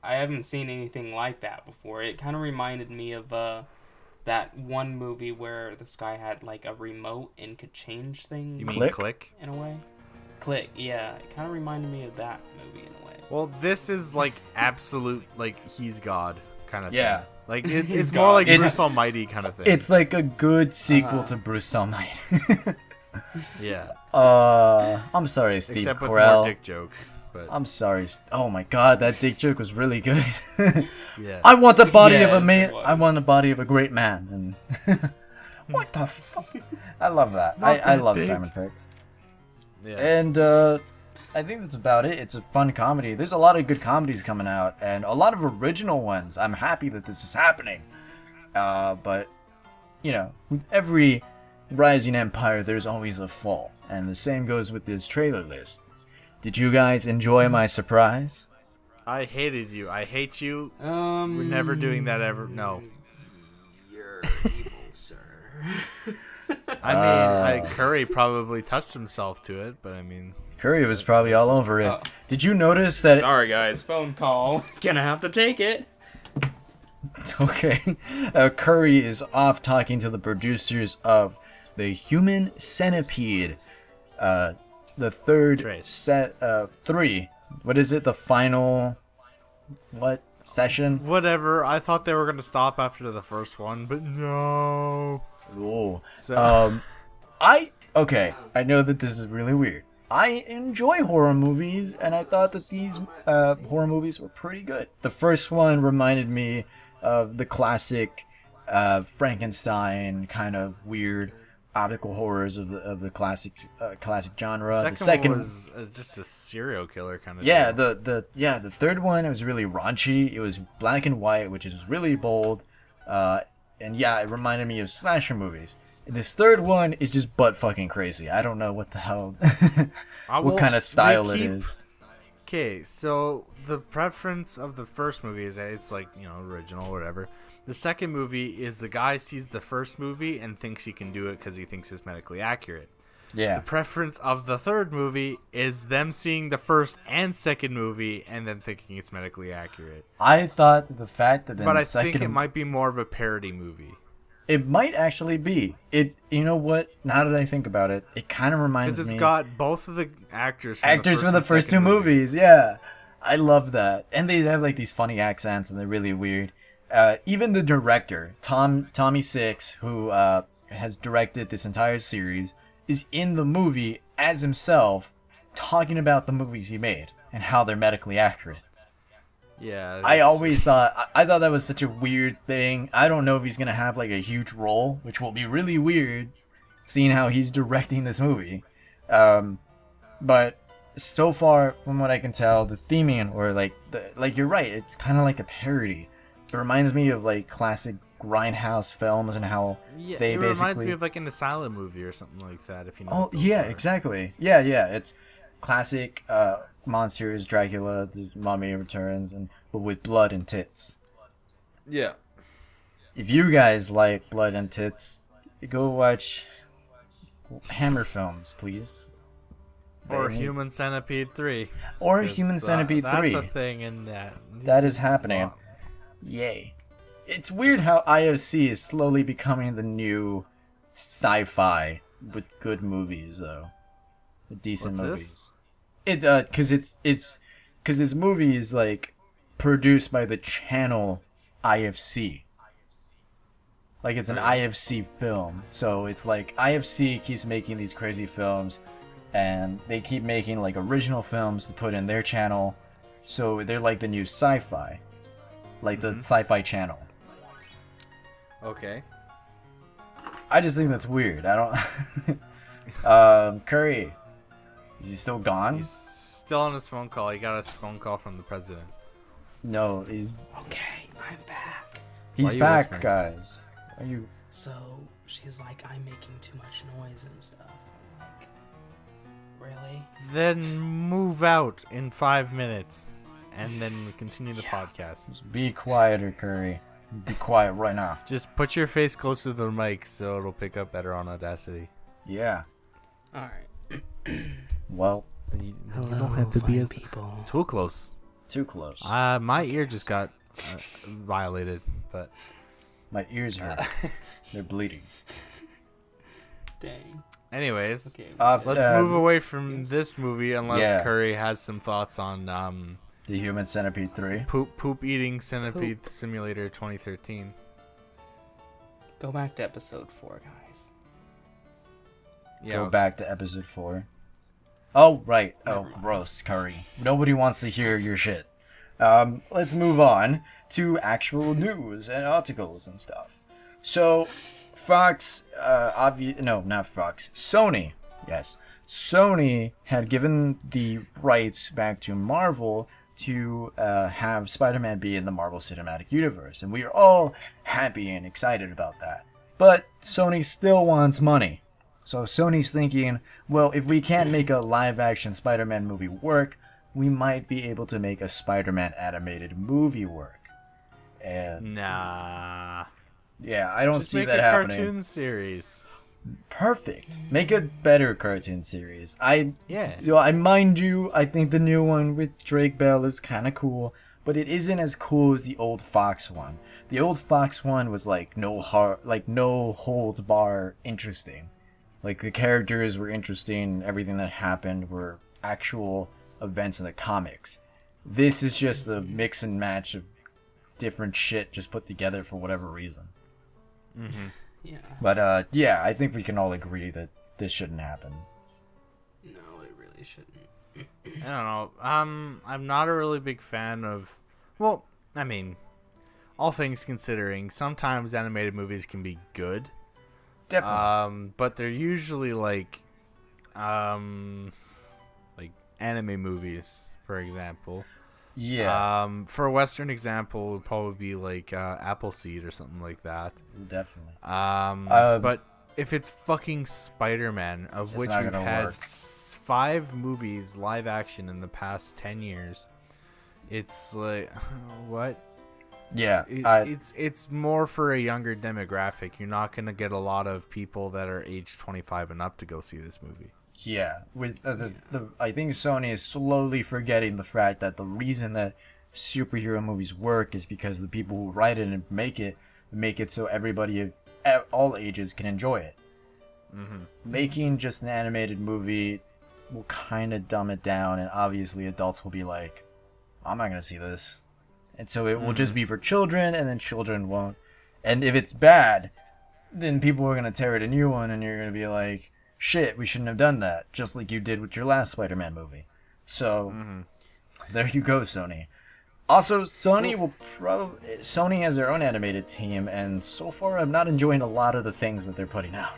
I haven't seen anything like that before. It kind of reminded me of that one movie where this guy had a remote and could change things. You mean Click? In a way. Click, yeah. It kind of reminded me of that movie in a way. Well, this is absolute he's God kind of thing. Yeah. It's more like Bruce Almighty kind of thing. It's like a good sequel to Bruce Almighty. Yeah. I'm sorry, Steve Except with Carell. more dick jokes. But I'm sorry. Oh my God, that dick joke was really good. yeah. I want the body of a Yes, man. it was. I want the body of a great man. And what the fuck? I love that. I love big. Simon Pegg. Yeah. And I think that's about it. It's a fun comedy. There's a lot of good comedies coming out, and a lot of original ones. I'm happy that this is happening. But with every rising empire, there's always a fall, and the same goes with this trailer list. Did you guys enjoy my surprise? I hated you. I hate you. We're never doing that ever. No. You're evil, sir. I mean, Curry probably touched himself to it, but I mean... Curry was probably all over it. Oh. Did you notice that... Sorry, guys. Phone call. Gonna have to take it. Okay. Curry is off talking to the producers of the Human Centipede. The third set, 3. What is it? The final, session? Whatever. I thought they were going to stop after the first one, but no. Ooh. So... I know that this is really weird. I enjoy horror movies, and I thought that these horror movies were pretty good. The first one reminded me of the classic Frankenstein kind of weird optical horrors of the classic genre. The second one was just a serial killer kind of yeah, deal. the third one was really raunchy. It was black and white, which is really bold. And yeah, it reminded me of slasher movies. And this third one is just butt fucking crazy. I don't know what the hell, what kind of style it is. Okay, so the preference of the first movie is that it's original or whatever. The second movie is the guy sees the first movie and thinks he can do it because he thinks it's medically accurate. Yeah. The preference of the third movie is them seeing the first and second movie and then thinking it's medically accurate. I thought the fact that But I think it might be more of a parody movie. It might actually be. You know what? Now that I think about it, it kind of reminds me... Because it's got both of the actors from the first two movies, yeah. I love that. And they have these funny accents, and they're really weird. Even the director, Tommy Six, who has directed this entire series, is in the movie as himself, talking about the movies he made and how they're medically accurate. Yeah. I always thought that was such a weird thing. I don't know if he's gonna have a huge role, which will be really weird, seeing how he's directing this movie. But so far, from what I can tell, the theming or you're right, it's kind of like a parody. It reminds me of classic grindhouse films and how Yeah, they it basically reminds me of like an asylum movie or something like that. If you know. Oh what those yeah, are. exactly. Yeah, it's classic monsters, Dracula, the Mummy Returns, but with blood and tits. Yeah. If you guys like blood and tits, go watch Hammer films, please. Or They- Human Centipede 3. Or 'Cause Human Centipede 3. That's a thing in that. That is happening. Yay. It's weird how IFC is slowly becoming the new sci-fi with good movies, though. With decent What's movies. It cause it's movies like produced by the channel IFC. Like it's an IFC film. So it's like IFC keeps making these crazy films and they keep making like original films to put in their channel. So they're like the new sci-fi. Like the sci-fi channel. Okay. I just think that's weird. I don't Curry. Is he still gone? He's still on his phone call. He got a phone call from the president. No, he's Okay, I'm back. Why you back, whispering? guys. Are you So she's like, I'm making too much noise and stuff. I'm like, really? Then move out in 5 minutes, and then we continue the podcast. be quieter, Curry? Be quiet right now. Just put your face closer to the mic so it'll pick up better on Audacity. Yeah. All right. Well, You Hello, don't have to be fine as people. too close. too close. My ear just got violated, but My ears hurt. They're bleeding. Dang. anyways, Okay. let's move away from this movie unless Yeah. Curry has some thoughts on The Human Centipede 3. Poop Eating Centipede Simulator 2013. Go back to episode 4, guys. Yeah, Go back to episode 4. Oh, right. Oh, Never mind. gross, Curry. Nobody wants to hear your shit. Let's move on to actual news and articles and stuff. So, Fox, no, not Fox. Sony, yes. Sony had given the rights back to Marvel to have Spider-Man be in the Marvel Cinematic Universe, and we are all happy and excited about that. But Sony still wants money. So Sony's thinking, well, if we can't make a live-action Spider-Man movie work, we might be able to make a Spider-Man animated movie work. And nah. yeah, I don't Just see make that a happening. cartoon series. Perfect. Make a better cartoon series. Yeah. I mind you, I think the new one with Drake Bell is kind of cool, but it isn't as cool as the old Fox one. The old Fox one was like no holds bar interesting. Like the characters were interesting, everything that happened were actual events in the comics. This is just a mix and match of different shit just put together for whatever reason. Yeah. But yeah, I think we can all agree that this shouldn't happen. No, it really shouldn't. I don't know. I'm not a really big fan of. Well, I mean, all things considering, sometimes animated movies can be good. Definitely. But they're usually like anime movies, for example. Yeah, For a Western example, would probably be like Appleseed or something like that. definitely. But if it's fucking Spider-Man, of It's which not we've gonna had work. 5 movies live action in the past 10 years, it's like what? Yeah, It's more for a younger demographic. You're not gonna get a lot of people that are age 25 and up to go see this movie. yeah. With I think Sony is slowly forgetting the fact that the reason that superhero movies work is because the people who write it and make it so everybody at all ages can enjoy it. Making just an animated movie will kind of dumb it down, and obviously adults will be like, I'm not gonna see this. And so it will just be for children, and then children won't. And if it's bad, then people are going to tear it a new one, and you're going to be like, shit, we shouldn't have done that, just like you did with your last Spider-Man movie. So, there you go, Sony. Also, Sony has their own animated team, and so far I'm not enjoying a lot of the things that they're putting out.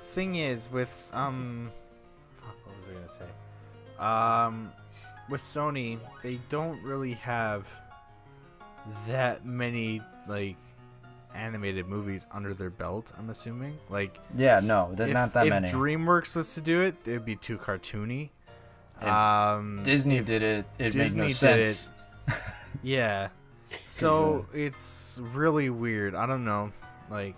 Thing is, with fuck, what was I gonna say? With Sony, they don't really have that many like animated movies under their belt. I'm assuming. Like, Yeah, no, there's not that many. If DreamWorks was to do it, it'd be too cartoony. Disney did it. It Disney made no did sense. Yeah. So it's really weird. I don't know. Like,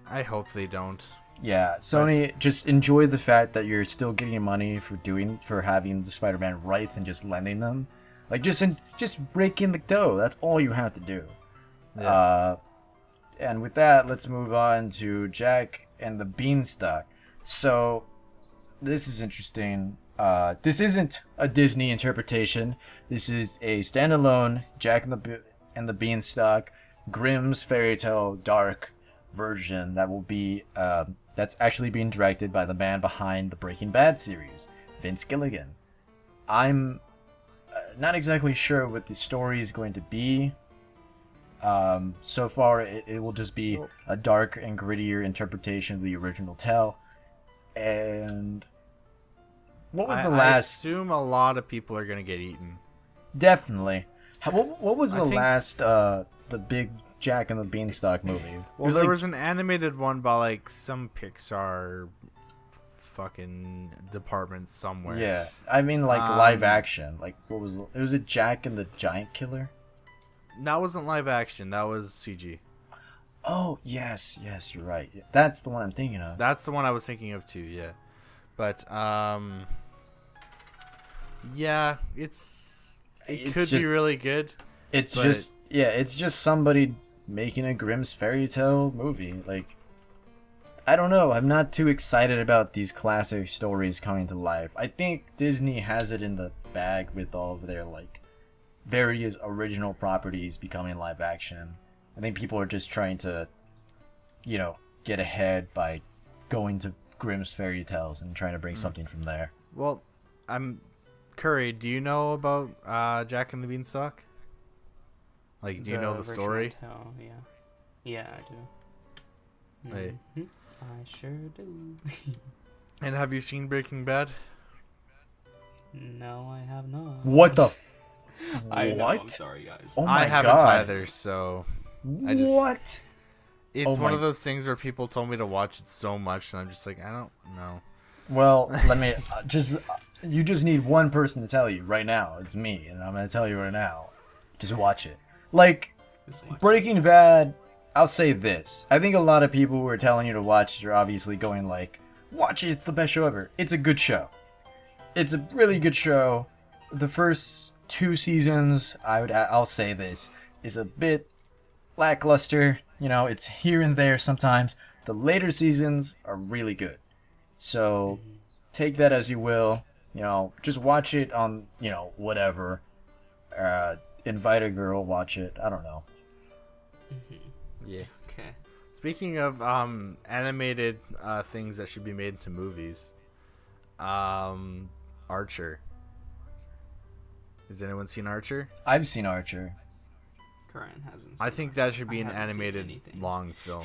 I hope they don't. Yeah, Sony, just enjoy the fact that you're still getting money for having the Spider-Man rights and just lending them. Like, just rake in the dough. That's all you have to do. Yeah. And with that, let's move on to Jack and the Beanstalk. So, this is interesting. This isn't a Disney interpretation. This is a standalone Jack and the Beanstalk Grimm's fairy tale dark version that will be that's actually being directed by the man behind the Breaking Bad series, Vince Gilligan. I'm not exactly sure what the story is going to be. So far, it will just be a dark and grittier interpretation of the original tale. And what was the I last? assume a lot of people are gonna get eaten. Definitely. What was I the think- last the big Jack and the Beanstalk movie? Well, there was an animated one by like some Pixar fucking department somewhere. Yeah, I mean like live action. Like what was it? Was it Jack and the Giant Killer? That wasn't live action. That was CG. Oh yes, you're right. That's the one I'm thinking of. That's the one I was thinking of too. Yeah, but yeah, it could be really good. It's but- just somebody making a Grimm's fairy tale movie. Like, I don't know. I'm not too excited about these classic stories coming to life. I think Disney has it in the bag with all of their like various original properties becoming live action. I think people are just trying to, get ahead by going to Grimm's fairy tales and trying to bring something from there. Well, Curry. Do you know about Jack and the Beanstalk? Like, do you know the original story? tale, yeah, I do. Hey. Mhm. I sure do. And have you seen Breaking Bad? No, I have not. What the? I know. I'm What? sorry, guys. Oh my I haven't God. either. So I just- What? it's Oh one my- of those things where people told me to watch it so much, and I'm just like, I don't know. Well, let me you just need one person to tell you right now. It's me, and I'm going to tell you right now. Just watch it. Like, Just watch Breaking Bad, I'll say this. I think a lot of people who are telling you to watch it are obviously going like, watch it, it's the best show ever. It's a good show. It's a really good show. The first 2 seasons, I'll say this, is a bit lackluster. It's here and there sometimes. The later seasons are really good. So take that as you will. Just watch it on, whatever. Invite a girl, watch it. I don't know. Yeah. Okay. Speaking of animated things that should be made into movies, Archer. Has anyone seen Archer? I've seen Archer. Current hasn't. I seen think it. that should be I an haven't seen animated anything. long film.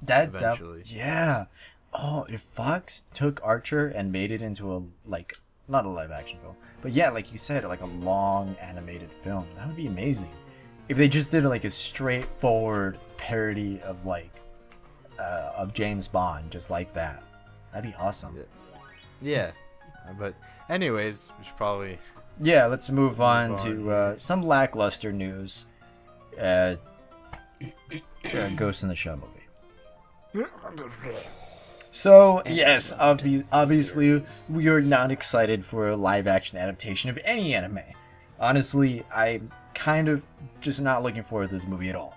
Eventually. Eventually. Yeah. Oh, if Fox took Archer and made it into a not a live action film, but yeah, like you said, like a long animated film, that would be amazing. If they just did like a straightforward parody of of James Bond, just like that, that'd be awesome. Yeah. But anyways, we should probably Yeah, let's move on on. to some lackluster news. Ghost in the Shell movie. So, yes, obviously, we are not excited for a live-action adaptation of any anime. Honestly, I'm kind of just not looking forward to this movie at all.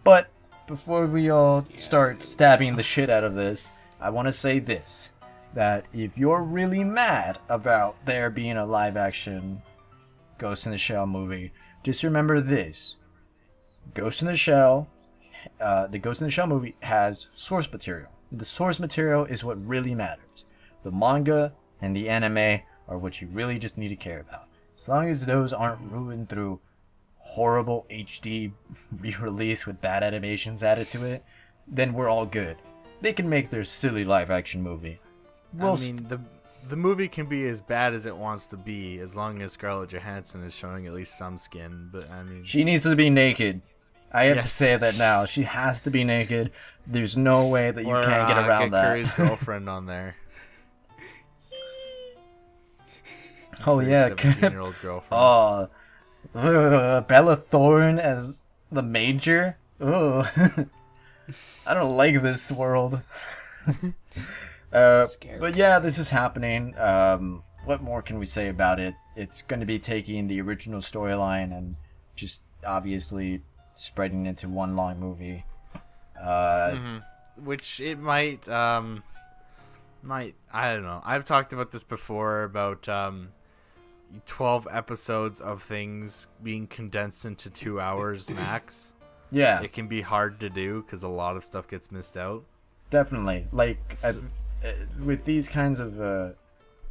But, before we all start stabbing the shit out of this, I want to say this. That if you're really mad about there being a live-action Ghost in the Shell movie, just remember this. Ghost in the Shell, the Ghost in the Shell movie has source material. The source material is what really matters. The manga and the anime are what you really just need to care about. As long as those aren't ruined through horrible HD re-release with bad animations added to it, then we're all good. They can make their silly live-action movie. I mean, the movie can be as bad as it wants to be, as long as Scarlett Johansson is showing at least some skin. But I mean, She needs to be naked. I have to Yes. say that now. She has to be naked. There's no way that you Or, can't get around that. Curry's girlfriend on there. Oh yeah, 17-year-old girlfriend. oh, Bella Thorne as the Major. Oh, I don't like this world. Scary. But yeah, this is happening. What more can we say about it? It's going to be taking the original storyline and just obviously spreading into one long movie. Which it might I don't know. I've talked about this before about 12 episodes of things being condensed into 2 hours max. Yeah, It can be hard to do because a lot of stuff gets missed out. definitely. Like with these kinds of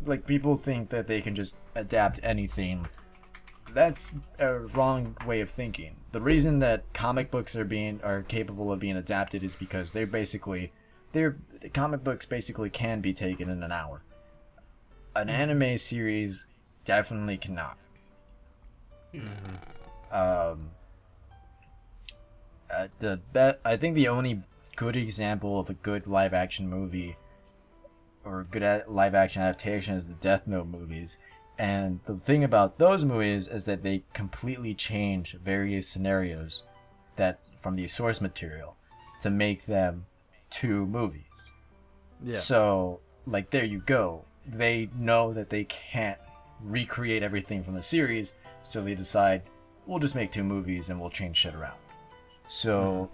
like people think that they can just adapt anything. That's a wrong way of thinking. The reason that comic books are capable of being adapted is because comic books basically can be taken in an hour. An anime series definitely cannot. I think the only good example of a good live action movie or good live action adaptation is the Death Note movies. And the thing about those movies is that they completely change various scenarios that from the source material to make them 2 movies. Yeah. So, like, there you go. They know that they can't recreate everything from the series, so they decide, we'll just make 2 movies and we'll change shit around. So,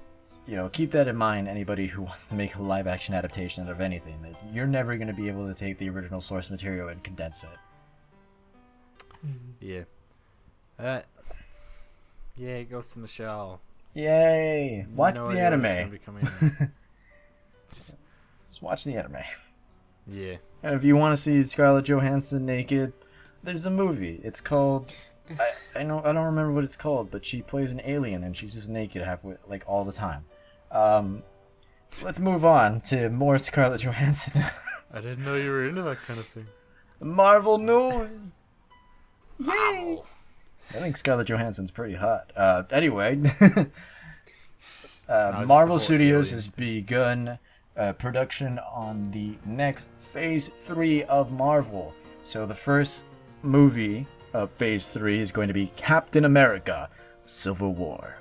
keep that in mind, anybody who wants to make a live action adaptation of anything, that you're never going to be able to take the original source material and condense it. Yeah. Yeah, Ghost in the Shell. Yay! Watch No the idea when it's gonna anime. be coming out. Just watch the anime. Yeah. And if you want to see Scarlett Johansson naked, there's a movie. It's called I don't remember what it's called, but she plays an alien and she's just naked halfway, like all the time. Let's move on to more Scarlett Johansson. I didn't know you were into that kind of thing. Marvel news. Yay! I think Scarlett Johansson's pretty hot. Anyway, just Marvel the whole Studios alien. has begun production on the next Phase 3 of Marvel. So the first movie of Phase 3 is going to be Captain America: Civil War.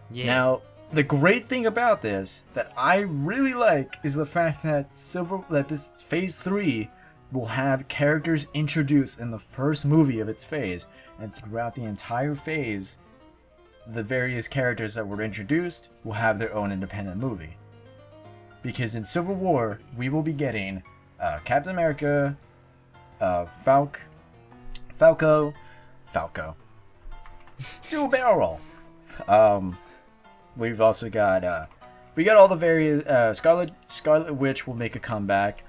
Yeah. Now, the great thing about this that I really like is the fact that this Phase 3 will have characters introduced in the first movie of its phase, and throughout the entire phase, the various characters that were introduced will have their own independent movie. Because in Civil War, we will be getting Captain America, Falco, dual barrel roll. We've also got we got all the various Scarlet Witch will make a comeback.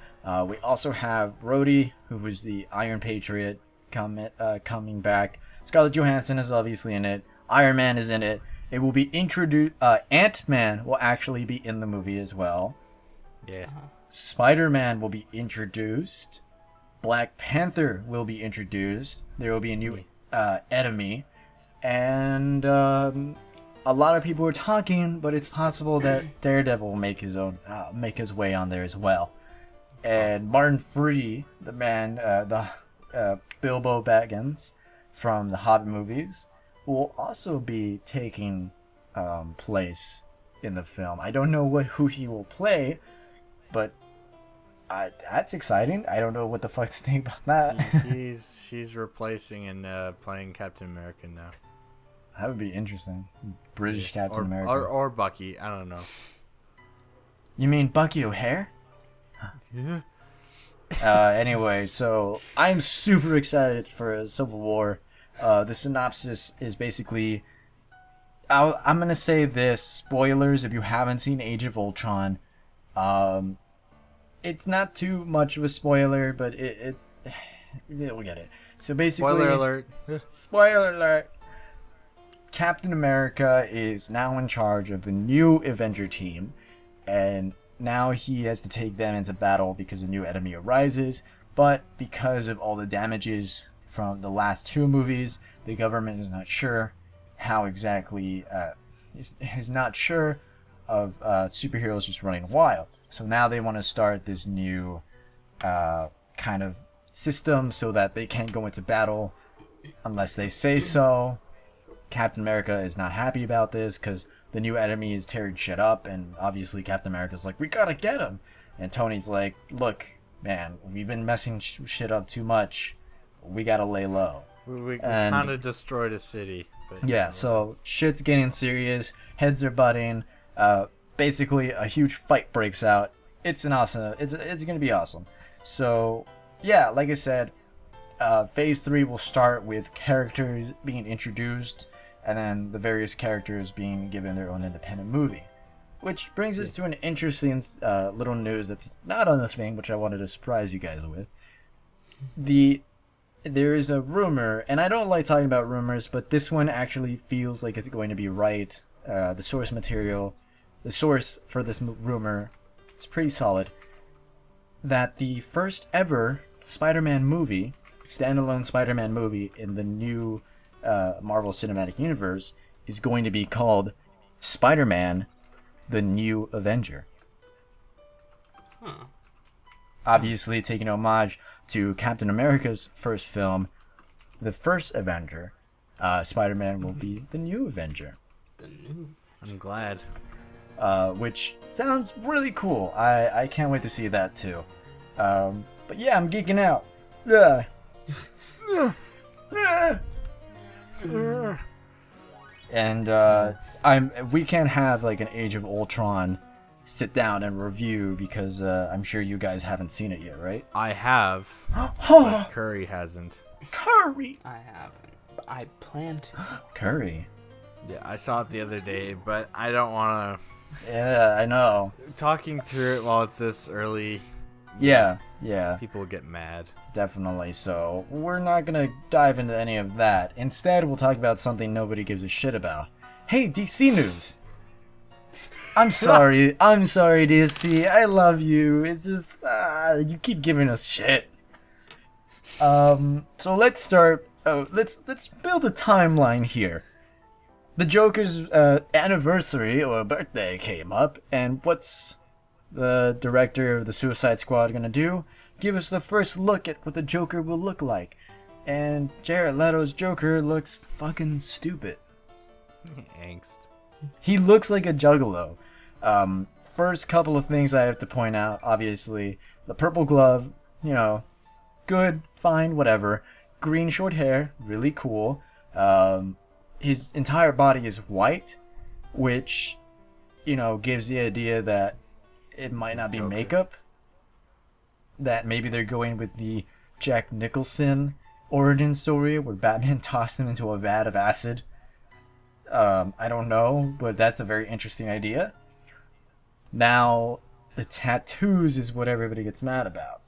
We also have Rhodey, who was the Iron Patriot, coming back. Scarlett Johansson is obviously in it. Iron Man is in it. It will be introduced. Ant-Man will actually be in the movie as well. Yeah. Spider-Man will be introduced. Black Panther will be introduced. There will be a new enemy. And a lot of people are talking, but it's possible that Daredevil will make his way on there as well. And Martin Free, the man, Bilbo Baggins from the Hobbit movies, will also be taking place in the film. I don't know who he will play, but that's exciting. I don't know what the fuck to think about that. He's replacing and playing Captain America now. That would be interesting. British Captain America. Or Bucky. I don't know. You mean Bucky O'Hare? Yeah. Anyway, so I'm super excited for Civil War. The synopsis is basically, I'm gonna say this: spoilers if you haven't seen Age of Ultron. It's not too much of a spoiler, but we'll get it. So basically, Spoiler alert. Spoiler alert. Captain America is now in charge of the new Avenger team, and now he has to take them into battle because a new enemy arises. But because of all the damages from the last 2 movies, the government is not sure how exactly is not sure of superheroes just running wild. So now they want to start this new kind of system so that they can't go into battle unless they say so. Captain America is not happy about this because the new enemy is tearing shit up, and obviously Captain America's like, we gotta get him. And Tony's like, look, man, we've been messing shit up too much. We gotta lay low. We kind of destroyed a city. But Yeah, so shit's getting serious. Heads are butting. Basically, a huge fight breaks out. It's gonna be awesome. So, yeah, like I said, Phase 3 will start with characters being introduced, and then the various characters being given their own independent movie. Which brings us to an interesting little news that's not on the thing, which I wanted to surprise you guys with. There is a rumor, and I don't like talking about rumors, but this one actually feels like it's going to be right. The source material, the source for this rumor is pretty solid. That the first ever Spider-Man movie, standalone Spider-Man movie in the new Marvel Cinematic Universe, is going to be called Spider-Man: The New Avenger. Huh. Obviously taking homage to Captain America's first film, the first Avenger. Spider-Man will be the new Avenger. The new. I'm glad. Which sounds really cool. I can't wait to see that too. But yeah, I'm geeking out. Yeah. And we can't have like an Age of Ultron sit down and review because I'm sure you guys haven't seen it yet, right? I have, but Curry hasn't. Curry. I haven't. I plan to. Curry. Yeah, I saw it the other day, but I don't want Yeah, I know. to. Talking through it while it's this early, Yeah, people will get mad. definitely. So we're not gonna dive into any of that. Instead, we'll talk about something nobody gives a shit about. Hey, DC news. I'm sorry, DC. I love you. It's just you keep giving us shit. So let's start. Let's build a timeline here. The Joker's anniversary or birthday came up, and what's the director of the Suicide Squad gonna do? Give us the first look at what the Joker will look like. And Jared Leto's Joker looks fucking stupid. Angst. He looks like a juggalo. First couple of things I have to point out, obviously, the purple glove, good, fine, whatever. Green short hair, really cool. His entire body is white, which, gives the idea that it might not be Joker. makeup. That maybe they're going with the Jack Nicholson origin story where Batman tossed him into a vat of acid. I don't know, but that's a very interesting idea. Now, the tattoos is what everybody gets mad about.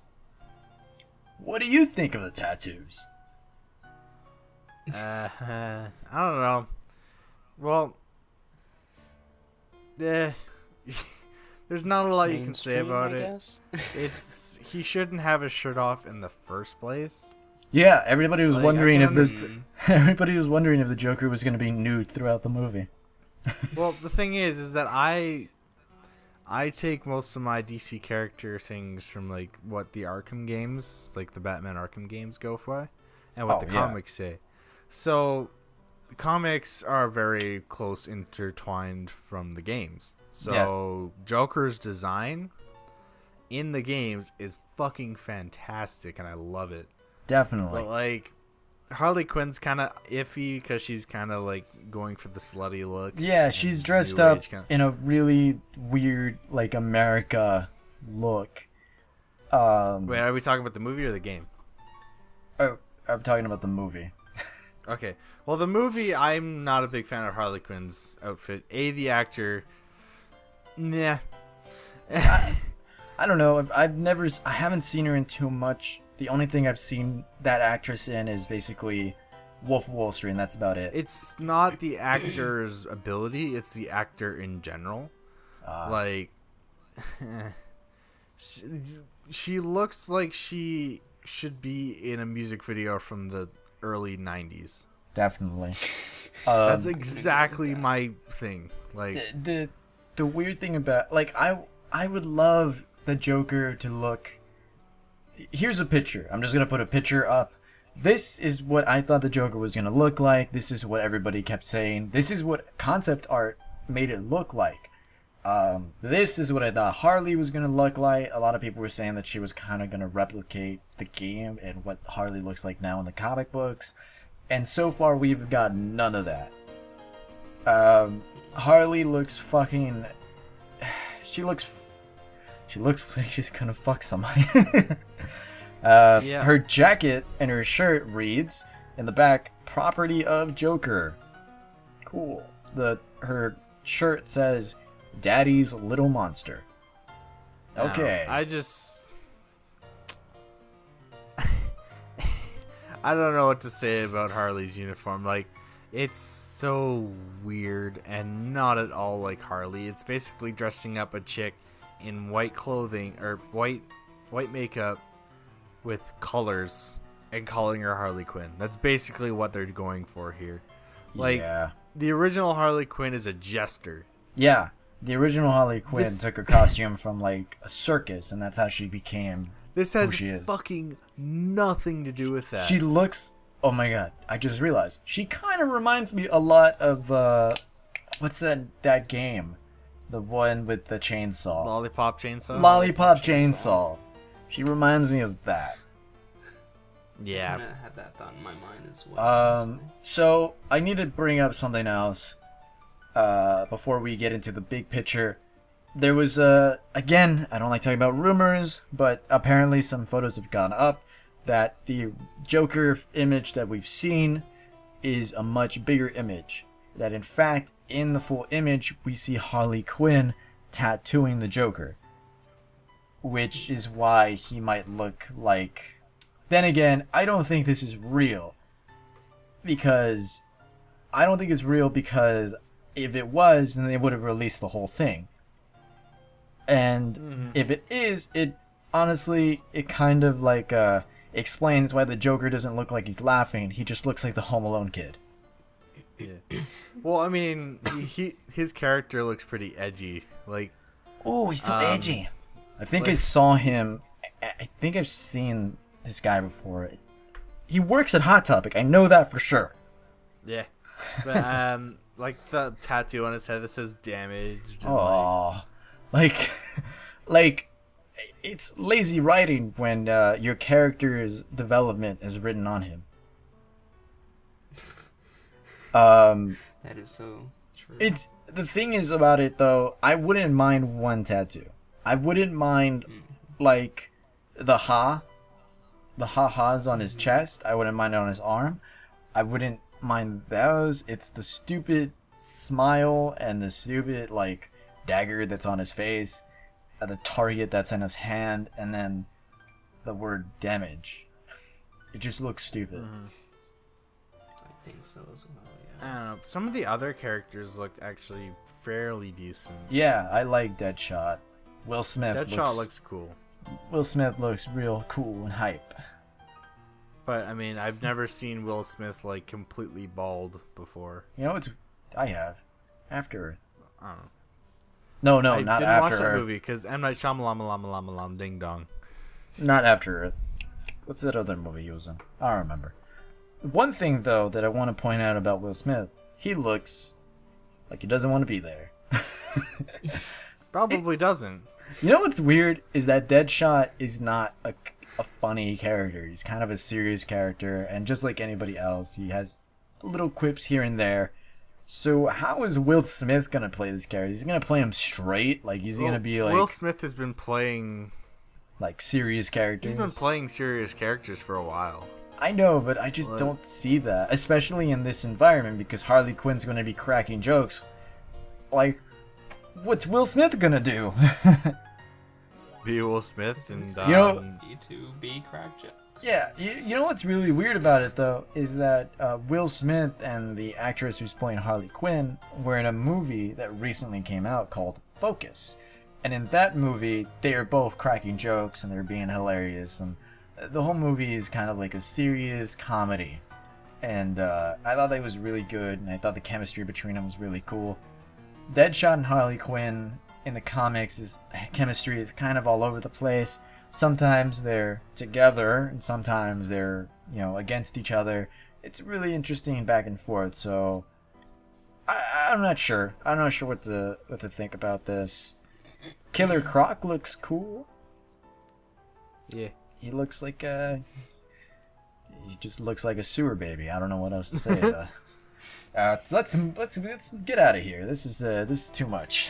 What do you think of the tattoos? I don't know. Well, there's not a lot you can say Mainstream, about I it. guess. He shouldn't have his shirt off in the first place. Yeah, everybody was Like, wondering I if can this. understand- Everybody was wondering if the Joker was going to be nude throughout the movie. Well, the thing is that I take most of my DC character things from like what the Arkham games, like the Batman Arkham games, go for, and what Oh, the yeah. comics say. So, the comics are very close intertwined from the games. So, Joker's design in the games is fucking fantastic, and I love it. Definitely. But like, Harley Quinn's kind of iffy because she's kind of like going for the slutty look. Yeah, and she's dressed New up Age kinda- in a really weird, like, America look. Wait, are we talking about the movie or the game? Oh, I'm talking about the movie. Okay. Well, the movie, I'm not a big fan of Harley Quinn's outfit. The actor, nah. I don't know. I haven't seen her in too much. The only thing I've seen that actress in is basically Wolf of Wall Street, and that's about it. It's not the actor's ability; it's the actor in general. Like, she looks like she should be in a music video from the early '90s. definitely. That's exactly my thing. Like, the weird thing about, like, I would love the Joker to look. Here's a picture. I'm just gonna put a picture up. This is what I thought the Joker was gonna look like. This is what everybody kept saying. This is what concept art made it look like. This is what I thought Harley was gonna look like. A lot of people were saying that she was kind of gonna replicate the game and what Harley looks like now in the comic books. And so far, we've got none of that. Harley looks fucking. She looks like she's gonna fuck somebody. Yeah. Her jacket and her shirt reads in the back, "Property of Joker." Cool. Her shirt says, "Daddy's Little Monster." Okay. I don't know what to say about Harley's uniform. Like, it's so weird and not at all like Harley. It's basically dressing up a chick in white clothing or white makeup with colors and calling her Harley Quinn. That's basically what they're going for here. Like, yeah. the original Harley Quinn is a jester. Yeah. The original Harley Quinn took her costume from, like, a circus, and that's how she became This has who she is. fucking nothing to do with that. She looks... Oh my god, I just realized. She kind of reminds me a lot of, what's that game? The one with the chainsaw. Lollipop Chainsaw? Lollipop Chainsaw. She reminds me of that. Yeah. I had that thought in my mind as well. So, I need to bring up something else before we get into the big picture. There was, again, I don't like talking about rumors, but apparently some photos have gone up that the Joker image that we've seen is a much bigger image. That in fact, in the full image, we see Harley Quinn tattooing the Joker. Which is why he might look like... Then again, I don't think this is real. Because... I don't think it's real because if it was, then they would have released the whole thing. And if it is, it honestly, it kind of like explains why the Joker doesn't look like he's laughing. He just looks like the Home Alone kid. Yeah. Well, I mean, his character looks pretty edgy. Like, Oh, he's so edgy. I think I saw him. I think I've seen this guy before. He works at Hot Topic. I know that for sure. yeah. But, like the tattoo on his head that says damaged. And Oh, like, it's lazy writing when your character's development is written on him. That is so true. It's the thing is about it though. I wouldn't mind one tattoo. I wouldn't mind like the ha-has on his chest. I wouldn't mind it on his arm. I wouldn't mind those. It's the stupid smile and the stupid like dagger that's on his face, the target that's in his hand, and then the word damage. It just looks stupid. I think so as well, I yeah. don't know. Some of the other characters look actually fairly decent. Yeah, I like Deadshot. Will Smith Looks cool. Will Smith looks real cool and hype. But I mean, I've never seen Will Smith like completely bald before. You know what? I have. After Earth. I don't know. No, I not didn't After watch that Earth. movie because M. Night Shyamalan Ding Dong. Not After Earth. What's that other movie he was in? I don't remember. One thing, though, that I want to point out about Will Smith, he looks like he doesn't want to be there. Probably doesn't. You know what's weird is that Deadshot is not a funny character. He's kind of a serious character, and just like anybody else, he has little quips here and there. So how is Will Smith gonna play this character? Is he gonna play him straight? Like, is he gonna be like Will Smith has been playing. like serious characters? He's been playing serious characters for a while. I know, but I just don't see that, especially in this environment, because Harley Quinn's gonna be cracking jokes. Like, what's Will Smith gonna do? Be Will Smith and You know- B2B crack jokes. Yeah, you know what's really weird about it, though, is that Will Smith and the actress who's playing Harley Quinn were in a movie that recently came out called Focus. And in that movie, they are both cracking jokes and they're being hilarious. And the whole movie is kind of like a serious comedy. and I thought that was really good, and I thought the chemistry between them was really cool. Deadshot and Harley Quinn in the comics is chemistry is kind of all over the place. Sometimes they're together, and sometimes they're against each other. It's really interesting back and forth. So I'm not sure. I'm not sure what to think about this. Killer Croc looks cool. Yeah. He looks like he just looks like a sewer baby. I don't know what else to say. Let's get out of here. This is too much.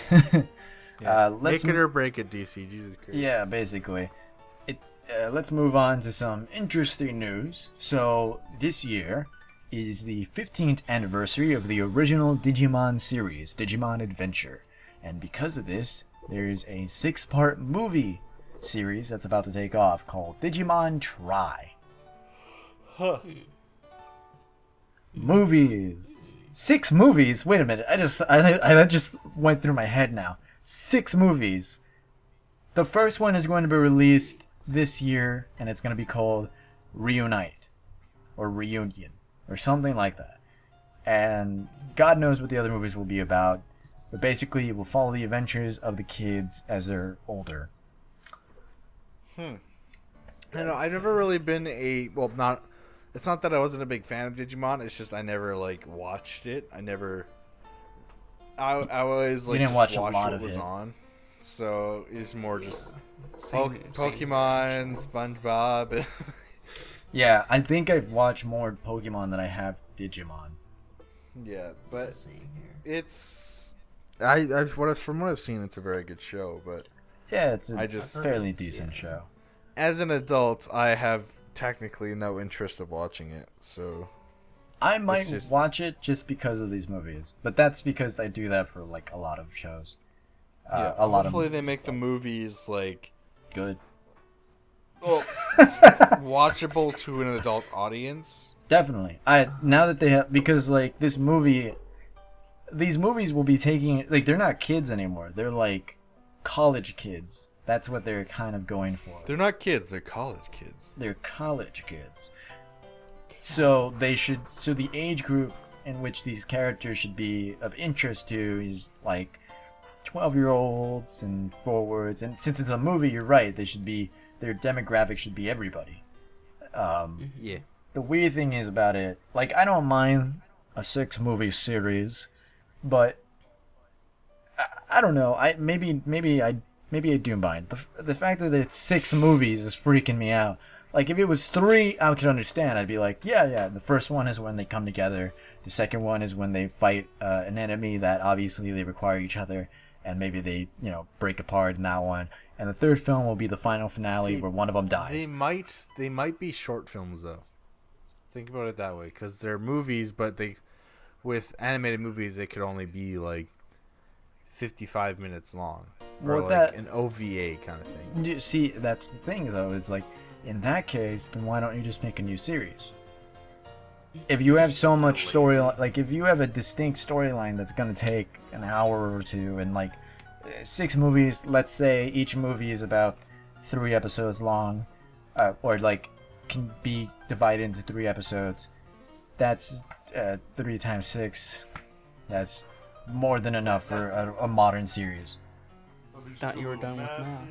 Yeah. Let's Make it or break it, DC. Jesus Christ. Yeah, basically. Let's move on to some interesting news. So this year is the 15th anniversary of the original Digimon series, Digimon Adventure, and because of this, there's a 6-part movie series that's about to take off called Digimon Tri. Huh. Movies. 6 movies. Wait a minute. I just went through my head now. 6 movies. The first one is going to be released this year, and it's going to be called Reunite or Reunion or something like that. And God knows what the other movies will be about. But basically, it will follow the adventures of the kids as they're older. I know. I've never really been not. It's not that I wasn't a big fan of Digimon. It's just I never watched it. I always You didn't just watch a watched lot what of was it. on. So it's more just Same, Pokemon, SpongeBob. Yeah, I think I've watched more Pokemon than I have Digimon. Yeah, but Same here. it's from what I've seen, it's a very good show. But Yeah, it's a I just- fairly decent show. as an adult, I have technically no interest of watching it. So I might just- watch it just because of these movies, but that's because I do that for a lot of shows. A lot hopefully of they make the movies good. well, watchable to an adult audience. Definitely. Now that they have, because these movies will be taking, they're not kids anymore. They're college kids. That's what they're kind of going for. They're not kids; they're college kids. They're college kids. So so the age group in which these characters should be of interest to is 12-year-olds and forwards. And since it's a movie, you're right. Their demographic should be everybody. Yeah. The weird thing is about it, I don't mind a 6-movie series, but I don't know. Maybe I do mind. The fact that it's 6 movies is freaking me out. If it was 3, I could understand. I'd be yeah. The first one is when they come together. The second one is when they fight an enemy that obviously they require each other, and maybe they break apart in that one. And the third film will be the final finale where one of them dies. They might be short films though. Think about it that way, because they're movies, but with animated movies, they could only be 55 minutes long, or Well, an OVA kind of thing. You see, that's the thing though. Is in that case, then why don't you just make a new series? If you have so much story, if you have a distinct storyline that's gonna take an hour or two, and 6 movies, let's say each movie is about 3 episodes long, or can be divided into 3 episodes. That's 3 times 6. That's more than enough for a modern series. Thought you were done with math.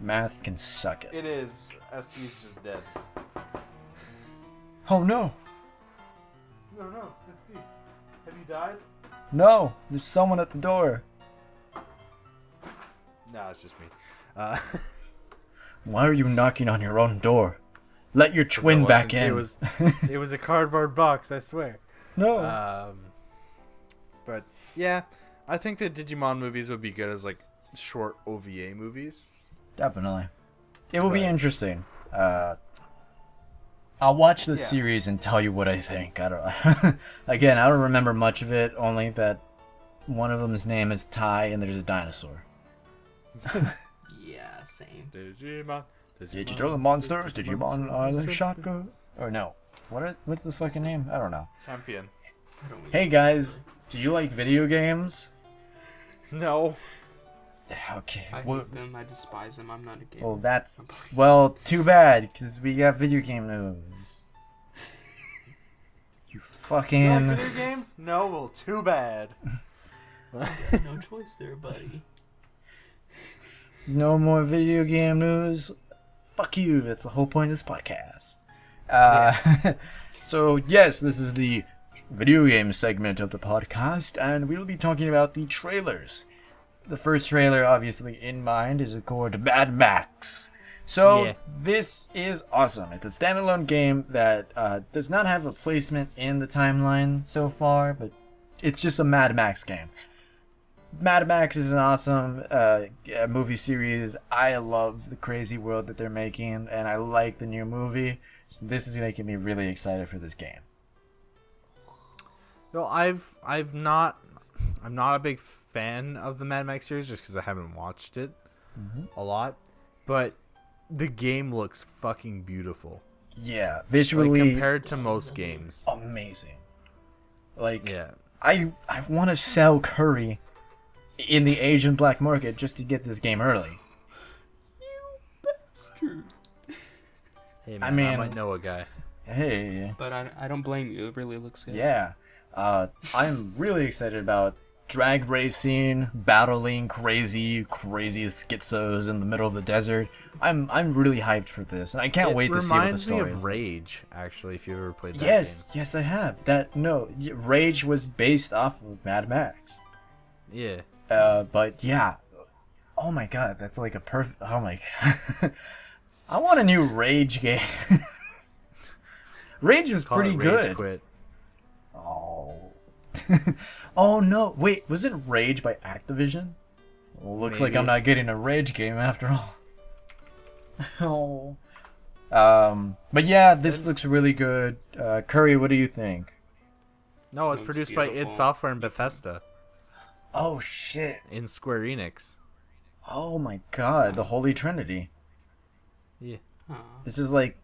Math can suck it. It is. SD's just dead. Oh no! No, SD. Have you died? No! There's someone at the door. No, it's just me. Why are you knocking on your own door? Let your twin back in. It was a cardboard box, I swear. No. But yeah, I think the Digimon movies would be good as short OVA movies. Definitely. It will be Right. interesting. I'll watch the Yeah. series and tell you what I think. I don't. Again, I don't remember much of it. Only that one of them's name is Ty, and there's a dinosaur. Yeah, same. Digimon. Digital monsters. Digimon are the shotgun. Or no. What's the fucking name? I don't know. Champion. Hey guys, do you like video games? No. Okay. I Well, hate them. I despise them. I'm not a gamer. well, too bad, because we got video game news. fucking. video games? No, well, too bad. No choice there, buddy. No more video game news. Fuck you. That's the whole point of this podcast. So, yes, this is the video game segment of the podcast, and we'll be talking about the trailers. The first trailer, obviously, in mind is called Mad Max. So, Yeah. this is awesome. It's a standalone game that does not have a placement in the timeline so far, but it's just a Mad Max game. Mad Max is an awesome movie series. I love the crazy world that they're making, and I like the new movie. So this is making me really excited for this game. No, I'm not a big fan of the Mad Max series just because I haven't watched it a lot, but the game looks fucking beautiful. Yeah, Like, visually compared to most games. amazing. Like, Yeah. I want to sell curry in the Asian black market just to get this game early. Bastard. Hey I man, I mean- might know a guy. Hey, But I don't blame you. It really looks good. yeah. I'm really excited about drag racing, battling crazy schizos in the middle of the desert. I'm really hyped for this, and I can't wait to see what the reminds me story is. of Rage, actually, if you ever played that Yes, yes, I have. Rage was based off of Mad Max. game. Yeah. But yeah. Oh my god, that's like a perfect. Oh my god. I want a new Rage game. Rage was Call pretty it Rage good. Quit. Oh. Oh no! Wait, was it Rage by Activision? Well, looks like I'm Maybe. not getting a Rage game after all. But yeah, this looks really good. Curry, what do you think? No, it's Looks produced by id beautiful. Software and Bethesda Oh shit! in Square Enix. Oh my god, the Holy Trinity. Yeah. Aw. This is like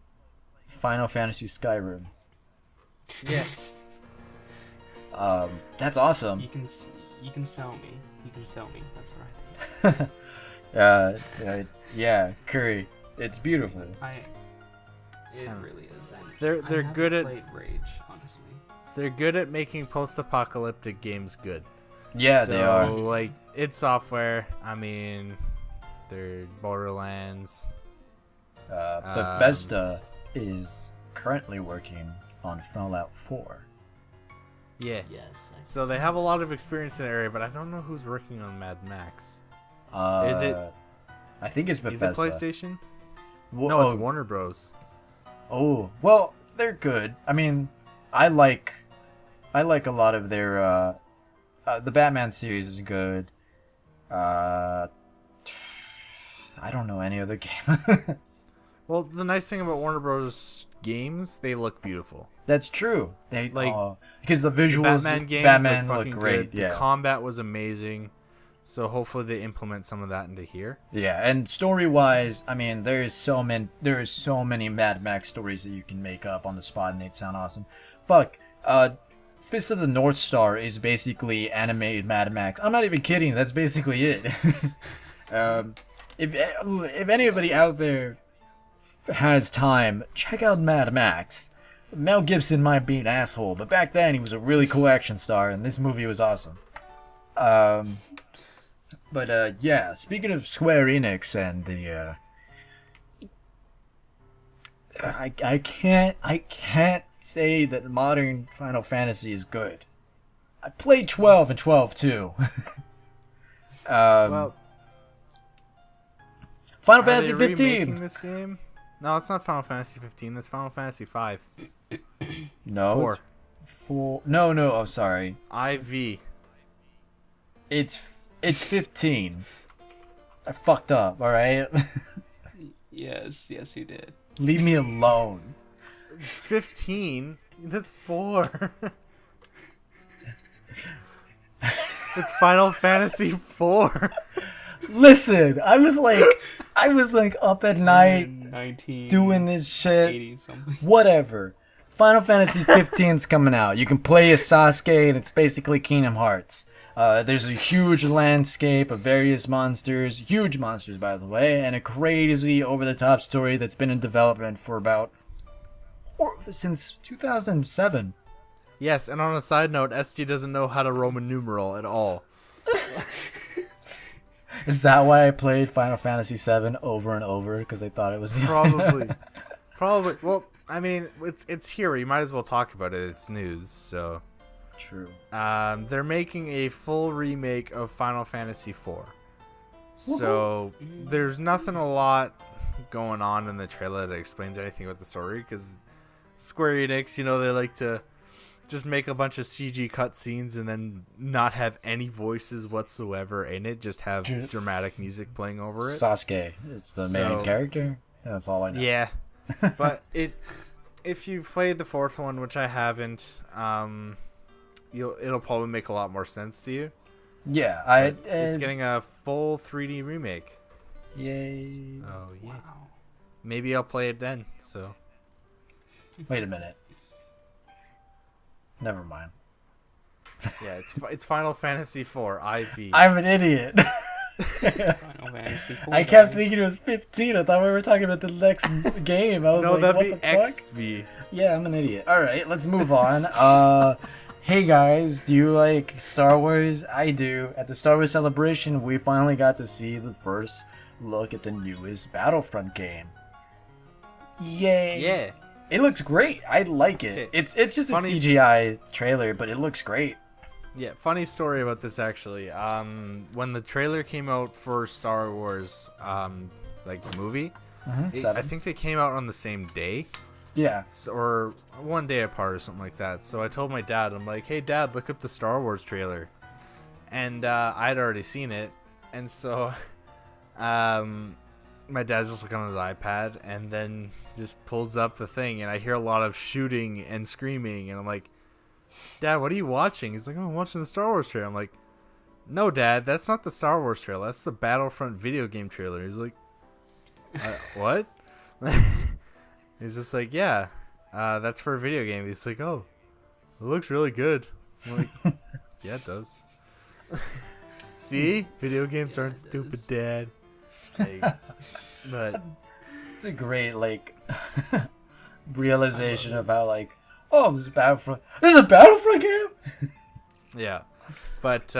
Final Fantasy Skyrim. Yeah. That's awesome. You can sell me. You can sell me. That's right. Yeah, Curry, it's beautiful. It really is. And They're I haven't good at- played Rage, honestly. They're good at making post-apocalyptic games good. Yeah, so, they are. Like, id Software, I mean, they're Borderlands. Bethesda is currently working on Fallout 4. Yeah. Yes. So they have a lot of experience in the area, but I don't know who's working on Mad Max. Is it- I think it's Bethesda. Is it PlayStation? Well, No, it's Warner Bros. Oh, well, they're good. I mean, I like a lot of their. The Batman series is good. I don't know any other game. Well, the nice thing about Warner Bros. Games, they look beautiful. That's true. They Like, because the The visuals, Batman games Batman look look fucking great. good. Yeah, The combat was amazing. So hopefully they implement some of that into here. yeah. And story wise, I mean, there is so many Mad Max stories that you can make up on the spot, and they'd sound awesome. Fuck. Fist of the North Star is basically animated Mad Max. I'm not even kidding. That's basically it. If anybody out there has time, check out Mad Max. Mel Gibson might be an asshole, but back then he was a really cool action star, and this movie was awesome. Yeah. Speaking of Square Enix and the, I can't say that modern Final Fantasy is good. I played 12 and 12 too. Well, Final are Fantasy they 15. remaking this game? No, it's not Final Fantasy 15. That's Final Fantasy 5. No, 4. it's 4. No. Oh, sorry. IV. It's 15. I fucked up. All right. Yes, you did. Leave me alone. 15? That's 4. It's Final Fantasy 4. Listen, I was like up at night 19 doing this shit. 80 something. Whatever. Final Fantasy 15's coming out. You can play as Sasuke, and it's basically Kingdom Hearts. There's a huge landscape of various monsters, huge monsters by the way, and a crazy over-the-top story that's been in development for since 2007. Yes, and on a side note, SD doesn't know how to Roman numeral at all. Is that why I played Final Fantasy VII over and over? Because I thought it was the Probably. Probably. Well, I mean, it's here. You might as well talk about it. It's news, so. True. They're making a full remake of Final Fantasy IV. So there's nothing a lot going on in the trailer that explains anything about the story, because Square Enix, they like to just make a bunch of CG cutscenes and then not have any voices whatsoever in it, just have dramatic music playing over it. Sasuke, it's the main character. That's all I know. Yeah, but if you've played the fourth one, which I haven't, it'll probably make a lot more sense to you. Yeah, it's getting a full 3D remake. Yay! Oh yeah. Wow. Maybe I'll play it then. So. Wait a minute. Never mind. Yeah, it's Final Fantasy IV IV. I'm an idiot. Final Fantasy IV, I kept guys. thinking it was 15. I thought we were talking about the next game. I was No, like, that'd what be the fuck? XV. Yeah, I'm an idiot. All right, let's move on. Hey guys, do you like Star Wars? I do. At the Star Wars Celebration, we finally got to see the first look at the newest Battlefront game. Yay! Yeah. It looks great. I like it. Okay. It's just a Funny CGI trailer, but it looks great. Yeah, funny story about this actually. When the trailer came out for Star Wars, like the movie, I think they came out on the same day. Yeah. Or one day apart or something like that. So I told my dad, I'm like, hey dad, look up the Star Wars trailer. And I'd already seen it. And so my dad's just looking on his iPad and then just pulls up the thing, and I hear a lot of shooting and screaming, and I'm like, Dad, what are you watching? He's like, oh, I'm watching the Star Wars trailer. I'm like, no Dad, that's not the Star Wars trailer, that's the Battlefront video game trailer. He's like, what? He's just like, yeah, that's for a video game. He's like, oh, it looks really good. I'm like, yeah, it does. See? Video games aren't stupid, Dad. Like, but It's a great, realization of how, oh, this is a Battlefront. This is a Battlefront game? yeah. But,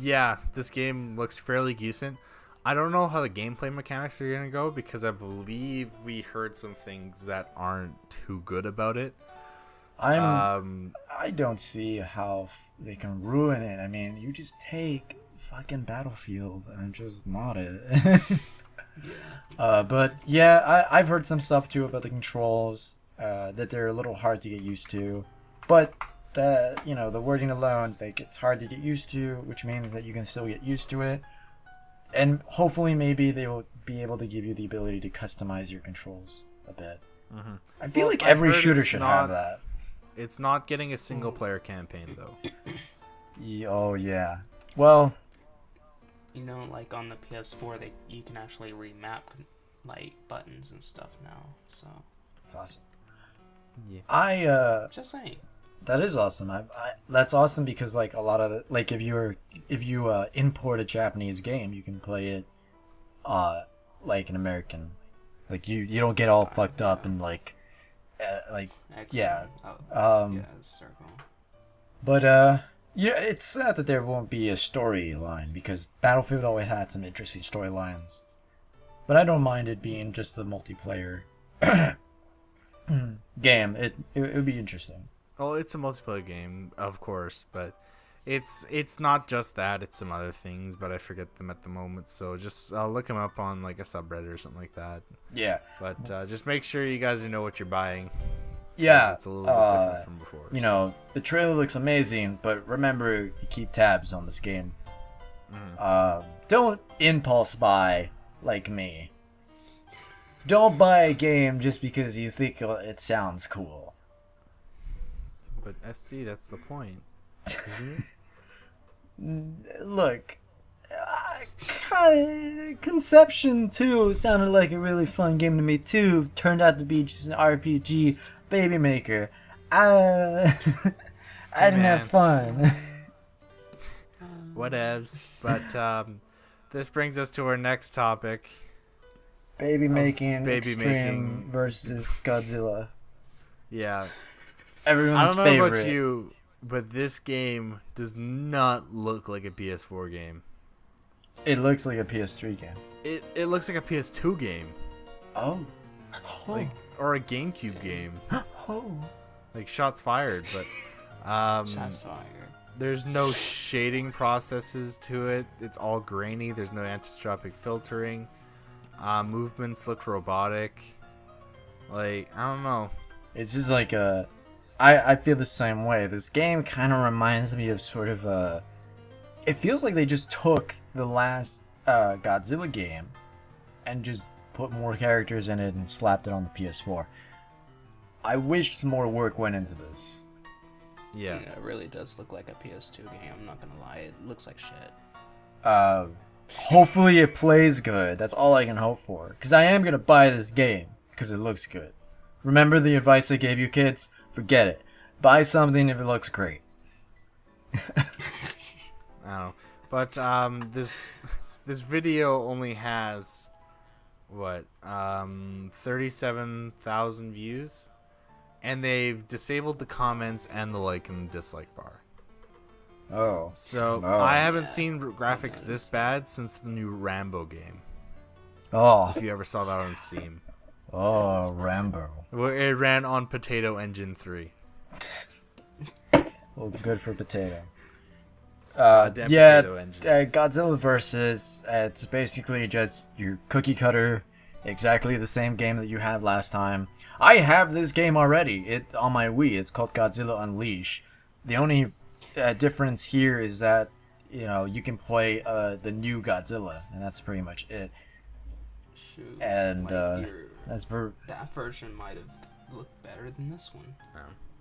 yeah, this game looks fairly decent. I don't know how the gameplay mechanics are going to go, because I believe we heard some things that aren't too good about it. I don't see how they can ruin it. I mean, you just take fucking Battlefield and just mod it. But yeah, I've heard some stuff too about the controls, that they're a little hard to get used to. But the wording alone, it's hard to get used to, which means that you can still get used to it. And hopefully maybe they will be able to give you the ability to customize your controls a bit. Mm-hmm. I feel like every shooter should have that. It's not getting a single player campaign though. Oh yeah. Well, like on the PS4, you can actually remap buttons and stuff now. So that's awesome. Yeah. just saying. That is awesome. That's awesome because a lot of the, if you import a Japanese game, you can play it like an American. You don't get all fucked up and Excellent. yeah. Circle. But yeah, it's sad that there won't be a storyline, because Battlefield always had some interesting storylines. But I don't mind it being just a multiplayer game. It would be interesting. Well, it's a multiplayer game, of course, but it's not just that. It's some other things, but I forget them at the moment. So just look them up on a subreddit or something like that. Yeah. But just make sure you guys know what you're buying. Yeah. It's a little bit different from before. The trailer looks amazing, but remember, you keep tabs on this game. Don't impulse buy like me. Don't buy a game just because you think it sounds cool. But SC, that's the point, isn't it? Look, Conception 2 sounded like a really fun game to me too. Turned out to be just an RPG baby maker. I didn't have fun. Whatevs. But this brings us to our next topic. Baby making baby extreme making versus Godzilla. Yeah. Everyone's I don't know favorite. about you, but this game does not look like a PS4 game. It looks like a PS3 game. It looks like a PS2 game, Oh. like or a GameCube game. Oh. Like shots fired, but Shots fired. there's no shading processes to it. It's all grainy. There's no anisotropic filtering. Movements look robotic. Like, I don't know. It's just like a. I feel the same way. This game kind of reminds me of sort of a. It feels like they just took the last Godzilla game and just put more characters in it and slapped it on the PS4. I wish some more work went into this. Yeah. It really does look like a PS2 game. I'm not gonna lie. It looks like shit. Hopefully it plays good. That's all I can hope for. Because I am going to buy this game because it looks good. Remember the advice I gave you, kids? Forget it. Buy something if it looks great. I don't know. But this video only has what 37,000 views, and they've disabled the comments and the like and dislike bar. Oh. So Oh. I haven't seen graphics this bad since the new Rambo game. Oh. If you ever saw that on Steam, Oh, Rambo. it ran on Potato Engine 3. Well, good for Potato. Damn Yeah, Potato Engine. Godzilla versus, it's basically just your cookie cutter, exactly the same game that you had last time. I have this game already. It on my Wii. It's called Godzilla Unleash. The only difference here is that you can play the new Godzilla, and that's pretty much it. Shoot. And like, that's for that version might have looked better than this one.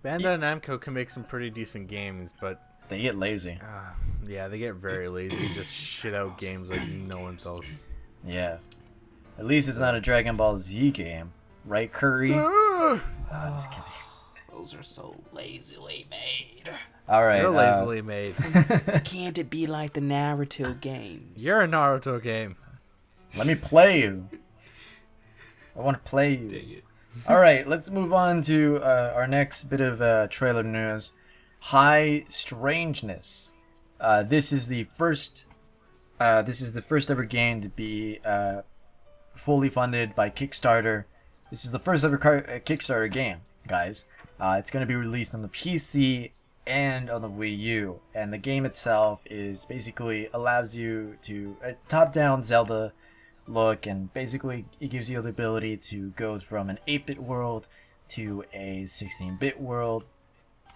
Bandai Namco can make some pretty decent games, but they get lazy. yeah, they get very lazy and just shit out games like no one else. Yeah. At least it's not a Dragon Ball Z game, right, Curry? Just kidding. Those are so lazily made. All right. You're lazily made. Can't it be like the Naruto games? You're a Naruto game. Let me play you. I want to play you. Dang it. All right, let's move on to our next bit of trailer news. High Strangeness. This is the first ever game to be fully funded by Kickstarter. This is the first ever Kickstarter game, guys. It's going to be released on the PC and on the Wii U, and the game itself is basically allows you to a top-down Zelda look, and basically it gives you the ability to go from an 8-bit world to a 16-bit world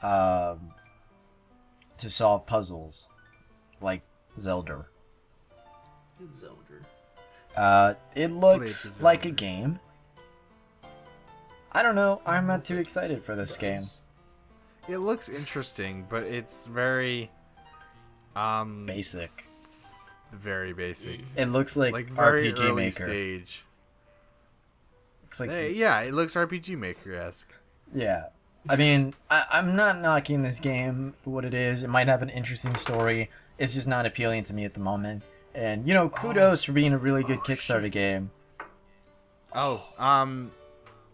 to solve puzzles like Zelda. It looks like a game. I don't know, I'm not too excited for this game. It looks interesting, but it's very Basic. very basic. It looks like very RPG early Maker. stage. Looks like Yeah, it looks RPG Maker-esque. Yeah. I mean, I'm not knocking this game for what it is. It might have an interesting story. It's just not appealing to me at the moment. And, kudos for being a really good Kickstarter game. Oh,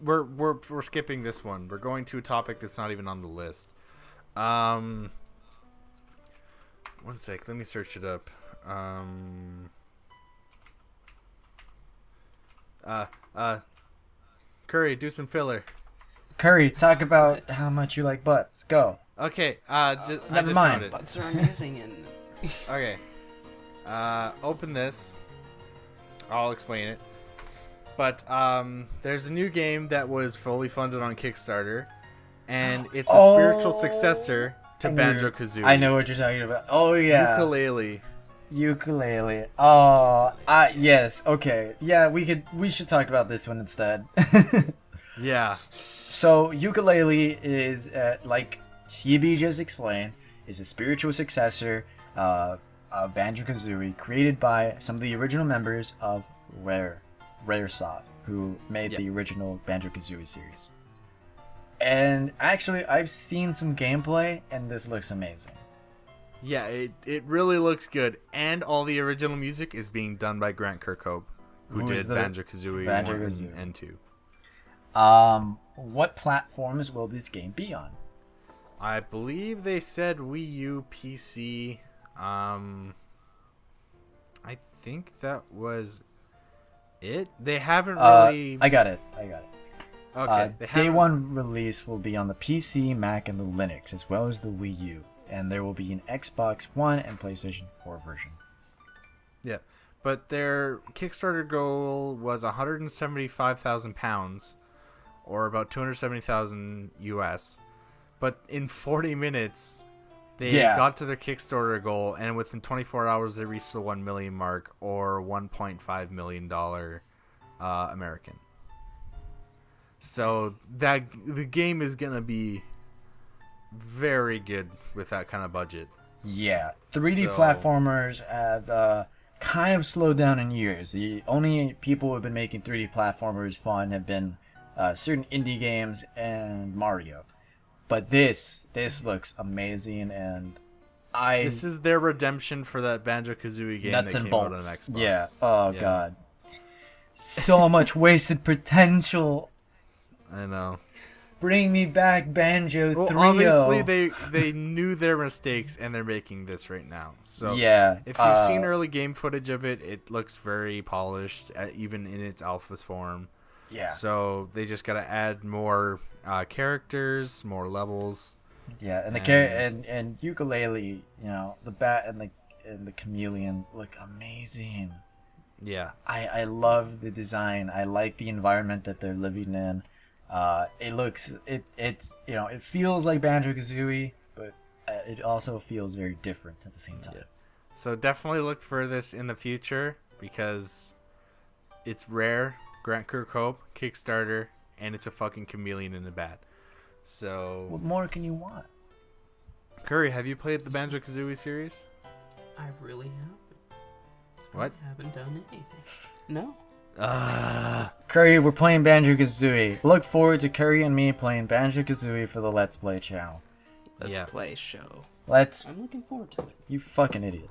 we're skipping this one. We're going to a topic that's not even on the list. 1 sec, let me search it up. Curry, do some filler. Curry, talk about how much you like butts. Go. Okay, I just Never found mind. it. Butts are amazing and Okay. Open this. I'll explain it. But there's a new game that was fully funded on Kickstarter, and it's a spiritual successor to Banjo-Kazooie. I know what you're talking about. Oh, yeah. Ukulele. Oh, yes. Okay. Yeah, we should talk about this one instead. Yeah. So, Ukulele is, like TB just explained, is a spiritual successor of Banjo-Kazooie, created by some of the original members of Raresoft, who made the original Banjo-Kazooie series. And actually, I've seen some gameplay, and this looks amazing. Yeah, it really looks good, and all the original music is being done by Grant Kirkhope, who did Banjo-Kazooie 1 and 2. What platforms will this game be on? I believe they said Wii U, PC. I think that was it. They haven't really. I got it. Okay. They Day haven't... one release will be on the PC, Mac, and the Linux, as well as the Wii U, and there will be an Xbox One and PlayStation 4 version. Yeah, but their Kickstarter goal was £175,000, or about 270,000 US. But in 40 minutes, they got to their Kickstarter goal, and within 24 hours, they reached the 1 million mark, or $1.5 million American. So the game is gonna be very good with that kind of budget. Yeah, 3D So- platformers have kind of slowed down in years. The only people who have been making 3D platformers fun have been certain indie games and Mario. But this looks amazing, and This is their redemption for that Banjo-Kazooie game nuts that and came out on bolts. Xbox. Yeah. Oh Yeah. god. So much wasted potential. I know. Bring me back Banjo Well, 3. obviously they knew their mistakes and they're making this right now. So yeah. if you've seen early game footage of it, it looks very polished, even in its alpha form. Yeah. So they just gotta add more characters, more levels. Yeah, and the and ukulele, you know, the bat and the chameleon look amazing. Yeah. I love the design. I like the environment that they're living in. It's you know, it feels like Banjo-Kazooie, but it also feels very different at the same time. Yeah. So definitely look for this in the future because it's rare. Grant Kirkhope, Kickstarter, and it's a fucking chameleon in a bat. So What more can you want? Curry, have you played the Banjo-Kazooie series? I really haven't. What? I haven't done anything. No. Curry, we're playing Banjo-Kazooie. Look forward to Curry and me playing Banjo-Kazooie for the Let's Play channel. Let's Yeah. play show. I'm looking forward to it. You fucking idiot.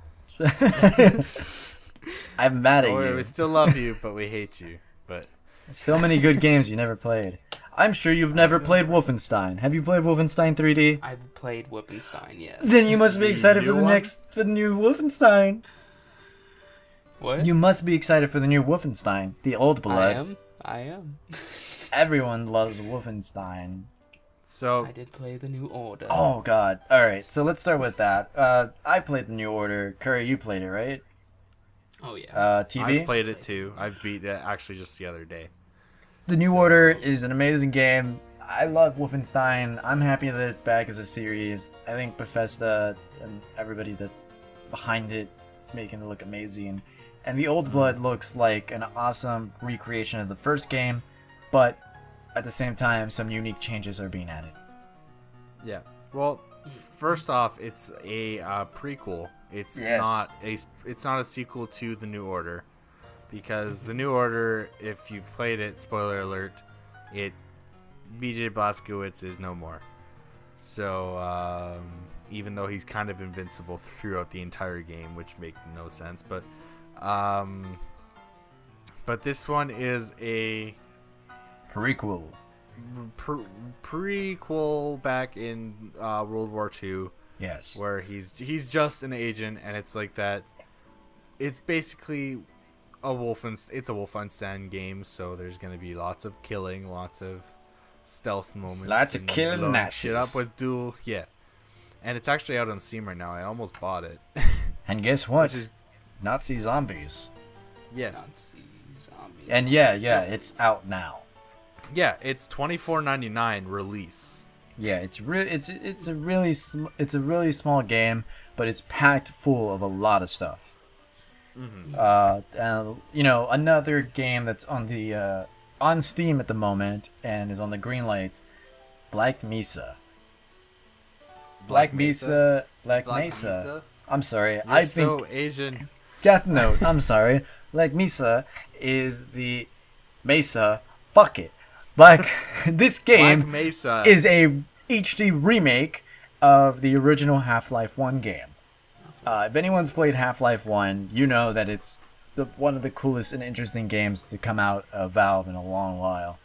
I'm mad at Oh, you. we still love you, but we hate you. But So many good games you never played. I'm sure you've never played Wolfenstein. Have you played Wolfenstein 3D? I've played Wolfenstein, yes. Then you must be excited for new the one? for the new Wolfenstein. What? You must be excited for the new Wolfenstein, the old blood. I am. Everyone loves Wolfenstein. so I did play the New Order. Oh god. Alright, so let's start with that. I played the New Order. Curry, you played it, right? Oh yeah. TV? I've played it too. I've beat it actually just the other day. The New Order is an amazing game. I love Wolfenstein. I'm happy that it's back as a series. I think Bethesda and everybody that's behind it is making it look amazing. And the Old Blood looks like an awesome recreation of the first game, but at the same time, some unique changes are being added. Yeah. Well, first off, it's a prequel. It's Yes. it's not a sequel to the New Order, because the New Order, if you've played it, spoiler alert, BJ Blazkowicz is no more. So even though he's kind of invincible throughout the entire game, which makes no sense, but this one is a Prequel. prequel back in World War II, Yes. where he's just an agent, and it's like that. It's basically it's a Wolfenstein game, so there's gonna be lots of killing, lots of stealth moments, Lots of and killing blowing Nazis. shit up with and it's actually out on Steam right now. I almost bought it. And guess what? Which is- Nazi zombies. yeah, Nazi zombies. And yeah, it's out now. yeah, it's $24.99 release. Yeah, it's a really small game, but it's packed full of a lot of stuff. Mm-hmm. And you know, another game that's on the on Steam at the moment and is on the green light, Black Mesa. Black Mesa. I'm sorry. You're I think so Asian. Death Note. I'm sorry. Black Mesa is the Mesa. Fuck it. This game Black Mesa is a HD remake of the original Half-Life 1 game. If anyone's played Half-Life 1, you know that it's one of the coolest and interesting games to come out of Valve in a long while.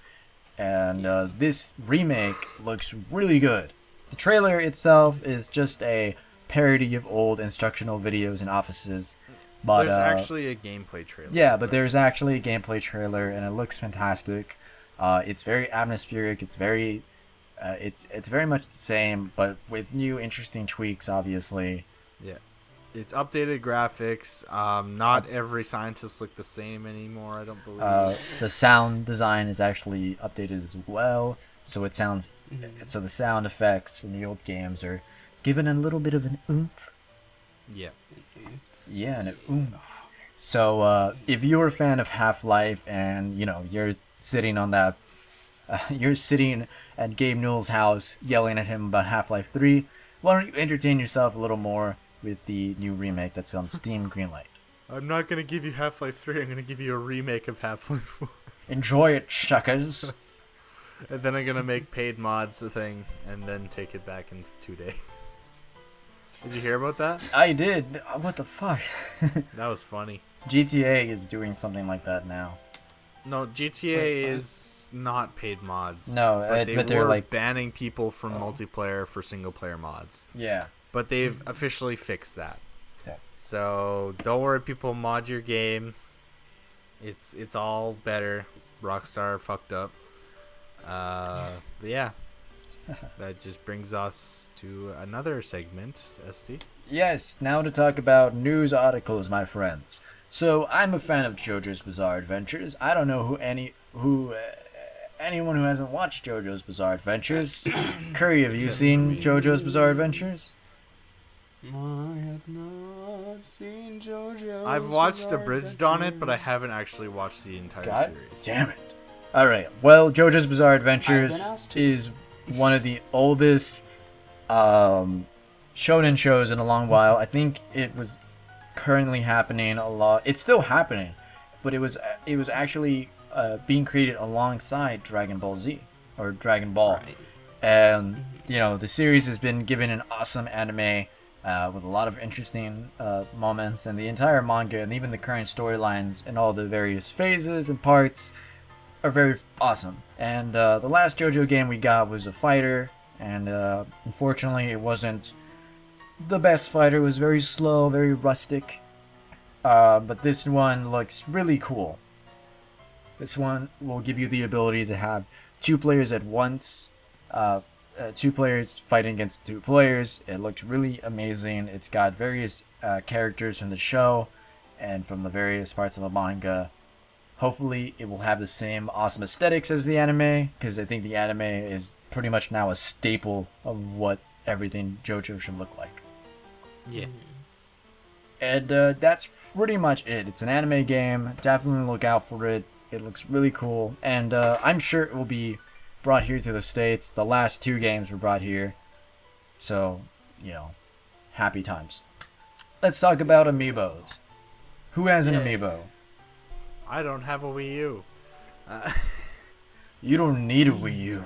And this remake looks really good. The trailer itself is just a parody of old instructional videos in offices. But There's actually a gameplay trailer. yeah, but there's actually a gameplay trailer, and it looks fantastic. It's very atmospheric. It's very much the same, but with new interesting tweaks, obviously. Yeah. It's updated graphics. Not every scientist look the same anymore, I don't believe. The sound design is actually updated as well, so it sounds. So the sound effects from the old games are given a little bit of an oomph. Yeah. Yeah, and an oomph. So if you're a fan of Half-Life and you're sitting on that, you're sitting at Gabe Newell's house yelling at him about Half-Life 3, why don't you entertain yourself a little more with the new remake that's on Steam Greenlight? I'm not going to give you Half-Life 3, I'm going to give you a remake of Half-Life 4. Enjoy it, shuckers. And then I'm going to make paid mods a thing, and then take it back in 2 days. Did you hear about that? I did. What the fuck? That was funny. GTA is doing something like that now. No, GTA is not paid mods. No, but they're were like banning people from multiplayer for single-player mods. yeah. But they've officially fixed that. Yeah. So don't worry, people. Mod your game. It's all better. Rockstar fucked up. But yeah, that just brings us to another segment, SD. Yes, now to talk about news articles, my friends. So I'm a fan of JoJo's Bizarre Adventures. I don't know anyone who hasn't watched JoJo's Bizarre Adventures. Curry, have you Except seen me. JoJo's Bizarre Adventures? I have not seen JoJo. I've watched abridged on it, but I haven't actually watched the entire God series. damn it. Alright, well, JoJo's Bizarre I've Adventures been asked to. is one of the oldest shonen shows in a long while. I think it was currently happening a lot. It's still happening, but it was actually being created alongside Dragon Ball Z or Dragon Ball. Right. And the series has been given an awesome anime with a lot of interesting moments, and the entire manga and even the current storylines and all the various phases and parts are very awesome. And the last JoJo game we got was a fighter, and unfortunately it wasn't the best fighter. It was very slow, very rustic, but this one looks really cool. This one will give you the ability to have 2 players at once, 2 players fighting against 2 players. It looks really amazing. It's got various characters from the show and from the various parts of the manga. Hopefully it will have the same awesome aesthetics as the anime, because I think the anime is pretty much now a staple of what everything JoJo should look like. Yeah. And that's pretty much it. It's an anime game. Definitely look out for it. It looks really cool. And I'm sure it will be brought here to the States. The last 2 games were brought here. So, happy times. Let's talk about Amiibos. Who has an Yay. Amiibo? I don't have a Wii U. You don't need a Wii U.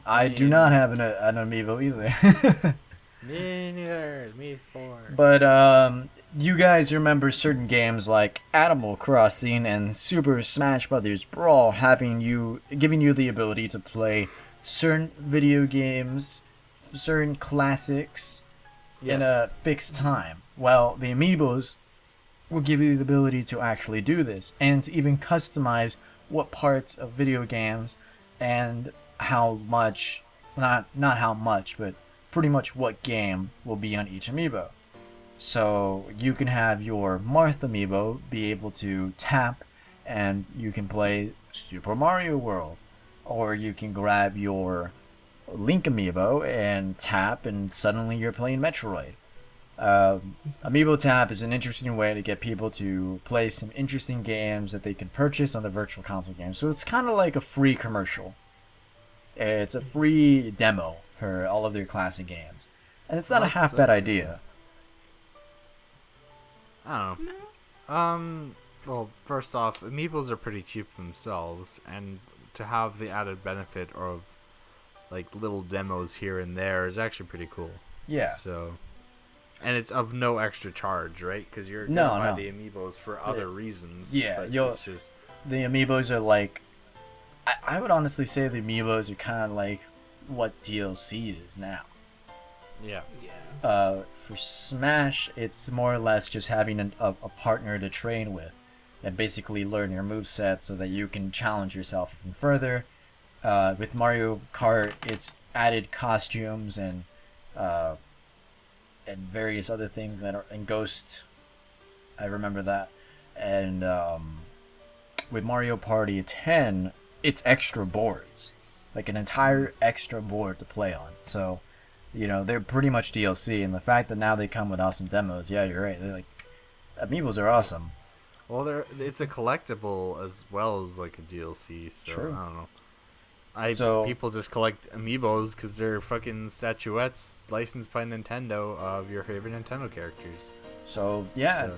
I do not have an Amiibo either. Me neither. Me for. But you guys remember certain games like Animal Crossing and Super Smash Bros. Brawl giving you the ability to play certain video games, certain classics in a fixed time. Well, the Amiibos will give you the ability to actually do this and to even customize what parts of video games and how much, not how much, but pretty much what game will be on each Amiibo. So you can have your Marth Amiibo be able to tap and you can play Super Mario World. Or you can grab your Link Amiibo and tap and suddenly you're playing Metroid. Amiibo Tap is an interesting way to get people to play some interesting games that they can purchase on the virtual console games. So it's kind of like a free commercial. It's a free demo for all of their classic games. And it's not a half bad idea. I don't know. Well, first off, Amiibos are pretty cheap themselves, and to have the added benefit of like little demos here and there is actually pretty cool. Yeah. So, and it's of no extra charge, right? Because you're gonna buy the Amiibos for other reasons. Yeah, but it's just the Amiibos are like, I would honestly say the Amiibos are kind of like what DLC is now. Yeah. Yeah. For Smash, it's more or less just having a partner to train with and basically learn your moveset so that you can challenge yourself even further. With Mario Kart, it's added costumes and various other things that are in Ghost. I remember that. And with Mario Party 10, it's extra boards, like an entire extra board to play on. So, you know, they're pretty much DLC, and the fact that now they come with awesome demos, yeah, you're right. They're like, Amiibos are awesome. Well, it's a collectible as well as like a DLC. So True. I don't know. People just collect Amiibos because they're fucking statuettes licensed by Nintendo of your favorite Nintendo characters. So, yeah.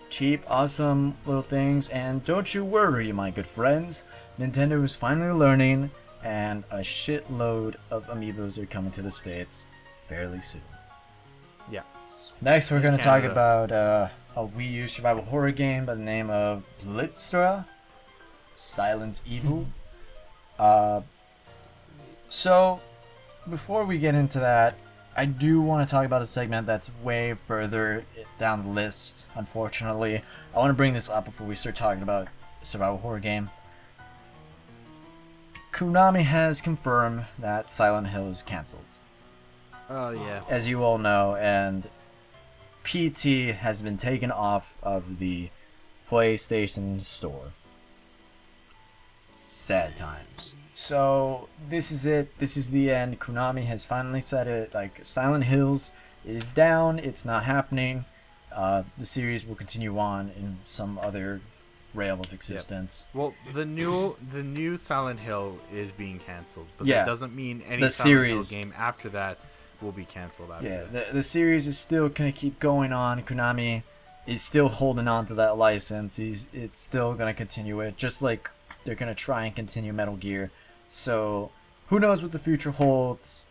Cheap, awesome little things, and don't you worry, my good friends. Nintendo is finally learning, and a shitload of Amiibos are coming to the States fairly soon. Yeah. Next, we're going to talk Canada. about a Wii U survival horror game by the name of Bizerta, Silent Evil. So, before we get into that, I do want to talk about a segment that's way further down the list, unfortunately. I want to bring this up before we start talking about survival horror game. Konami has confirmed that Silent Hill is cancelled, Oh yeah. as you all know, and PT has been taken off of the PlayStation Store. Sad times. So this is it. This is the end. Konami has finally said it. Like, Silent Hills is down. It's not happening. The series will continue on in some other realm of existence. Well, the new Silent Hill is being canceled, but Yeah. that doesn't mean any The Silent Hill series. game after that will be canceled after Yeah, that. the series is still gonna keep going on. Konami is still holding on to that license. It's still gonna continue it, just like they're gonna try and continue Metal Gear. So who knows what the future holds?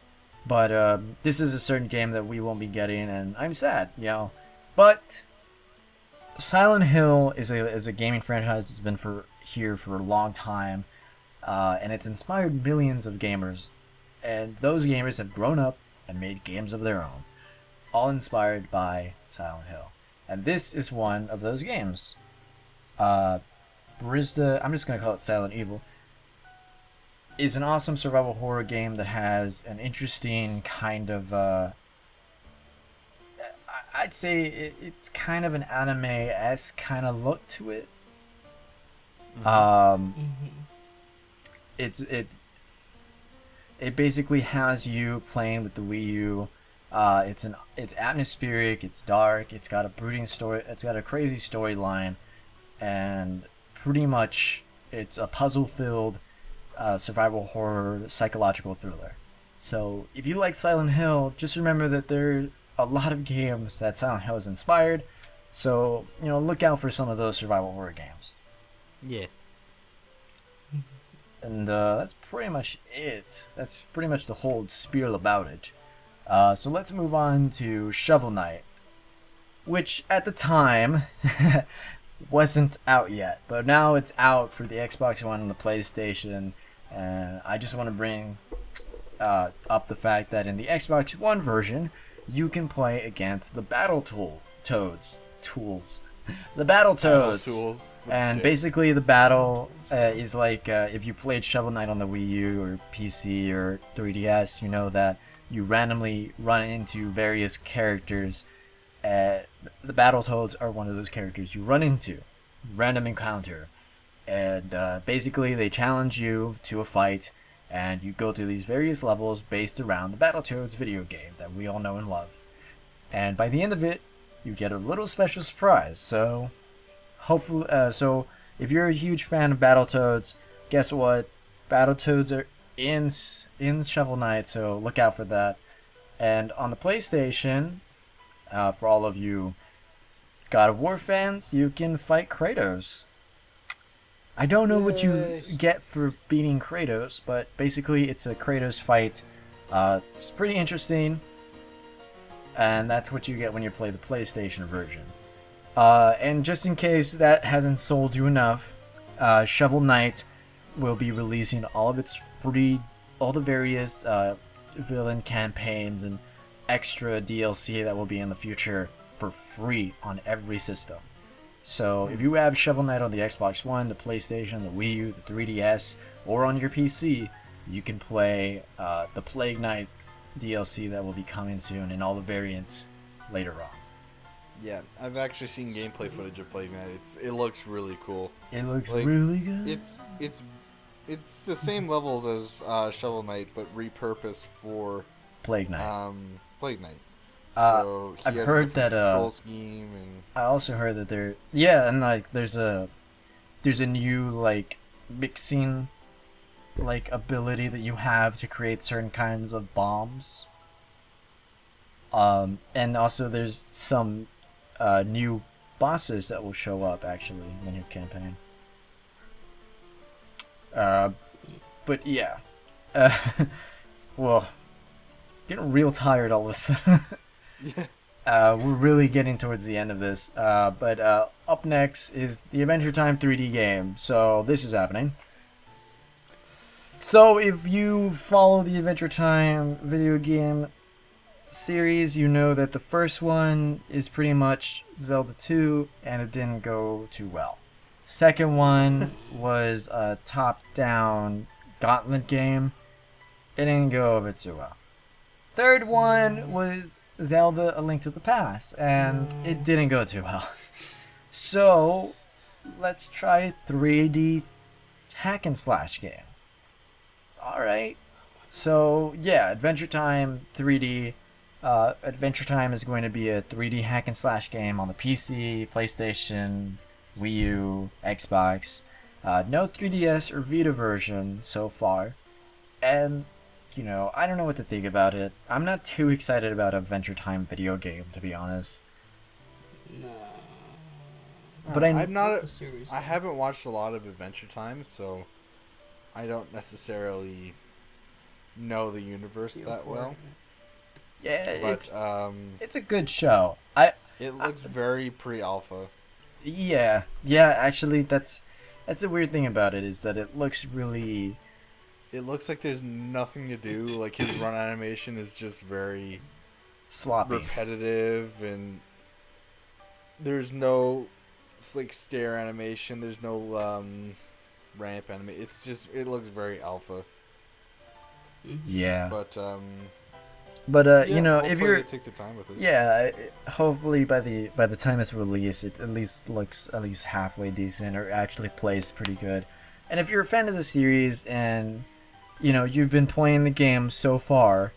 But this is a certain game that we won't be getting, and I'm sad, you know. But Silent Hill is a gaming franchise that's been here for a long time, and it's inspired millions of gamers, and those gamers have grown up and made games of their own, all inspired by Silent Hill. And this is one of those games. Bizerta, I'm just gonna call it Silent Evil, is an awesome survival horror game that has an interesting kind of I'd say it's kind of an anime-esque kind of look to it. It basically has you playing with the Wii U. It's atmospheric, it's dark, it's got a brooding story, it's got a crazy storyline, and pretty much it's a puzzle-filled survival horror psychological thriller. So if you like Silent Hill, just remember that there are a lot of games that Silent Hill has inspired. So, you know, look out for some of those survival horror games. Yeah. And that's pretty much it. That's pretty much the whole spiel about it. So let's move on to Shovel Knight, which at the time wasn't out yet, but now it's out for the Xbox One and the PlayStation. And I just want to bring up the fact that in the Xbox One version, you can play against the Battletoads. The Battletoads. Tools. And basically the battle is like if you played Shovel Knight on the Wii U or PC or 3DS, you know that you randomly run into various characters. The Battletoads are one of those characters you run into. Random encounter. And basically they challenge you to a fight, and you go through these various levels based around the Battletoads video game that we all know and love. And by the end of it, you get a little special surprise. So, hopefully, so if you're a huge fan of Battletoads, guess what? Battletoads are in Shovel Knight, so look out for that. And on the PlayStation, for all of you God of War fans, you can fight Kratos. I don't know what you get for beating Kratos, but basically it's a Kratos fight. It's pretty interesting, and that's what you get when you play the PlayStation version. And just in case that hasn't sold you enough, Shovel Knight will be releasing all of its free all the various villain campaigns and extra DLC that will be in the future for free on every system. So if you have Shovel Knight on the Xbox One, the PlayStation, the Wii U, the 3DS, or on your PC, you can play the Plague Knight DLC that will be coming soon and all the variants later on. Yeah, I've actually seen gameplay footage of Plague Knight. It looks really cool. It looks Like, really good. It's the same levels as Shovel Knight, but repurposed for Plague Knight. Plague Knight. Uh, So he I've has a heard different that, control scheme and I also heard that and like there's a new like mixing like ability that you have to create certain kinds of bombs. And also there's some new bosses that will show up actually in the new campaign. But yeah, well, getting real tired all of a sudden. We're really getting towards the end of this. But up next is the Adventure Time 3D game. So this is happening. So if you follow the Adventure Time video game series, you know that the first one is pretty much Zelda 2, and it didn't go too well. Second one was a top-down gauntlet game. It didn't go over too well. Third one was Zelda: A Link to the Past, and it didn't go too well. So let's try a 3D hack and slash game. Alright. So yeah, Adventure Time 3D. Adventure Time is going to be a 3D hack and slash game on the PC, PlayStation, Wii U, Xbox. No 3DS or Vita version so far. And, you know, I don't know what to think about it. I'm not too excited about Adventure Time video game, to be honest. No. But I'm not. The series. I haven't watched a lot of Adventure Time, so I don't necessarily know the universe Feel that for well. it. Yeah, But it's a good show. it looks very pre-alpha. Yeah, actually that's the weird thing about it, is that it looks really It looks like there's nothing to do. Like his run animation is just very sloppy. repetitive, and there's no like stair animation. There's no ramp animation. It's just, it looks very alpha. Yeah. But But yeah, you know, if hopefully you're they take the time with it. yeah, hopefully by the time it's released, it at least looks at least halfway decent or actually plays pretty good. And if you're a fan of the series and you know you've been playing the game so far,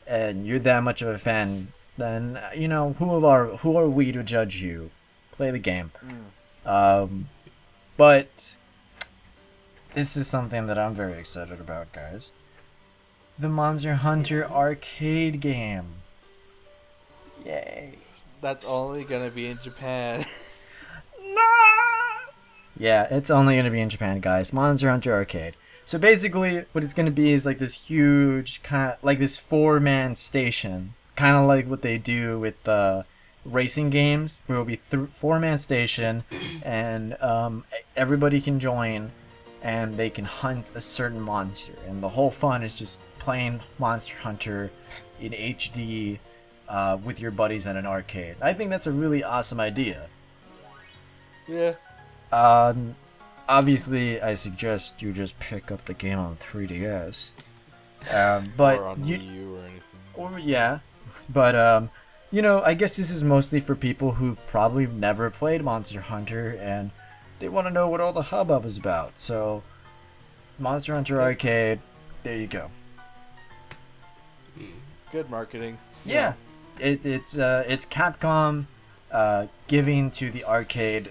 and you're that much of a fan, then you know who are we to judge you? Play the game. But this is something that I'm very excited about, guys. The Monster Hunter arcade game. Yay. That's only gonna be in Japan. Yeah, it's only going to be in Japan, guys. Monster Hunter Arcade. So basically, what it's going to be is like this huge, like this 4-man station. Kind of like what they do with the racing games, where it will be 4-man station, and everybody can join, and they can hunt a certain monster. And the whole fun is just playing Monster Hunter in HD with your buddies in an arcade. I think that's a really awesome idea. Yeah. Obviously, I suggest you just pick up the game on 3DS. But or on you, Wii U or anything. or yeah, but you know, I guess this is mostly for people who've probably never played Monster Hunter and they want to know what all the hubbub is about. So, Monster Hunter Arcade, there you go. Good marketing. Yeah, it's Capcom giving to the arcade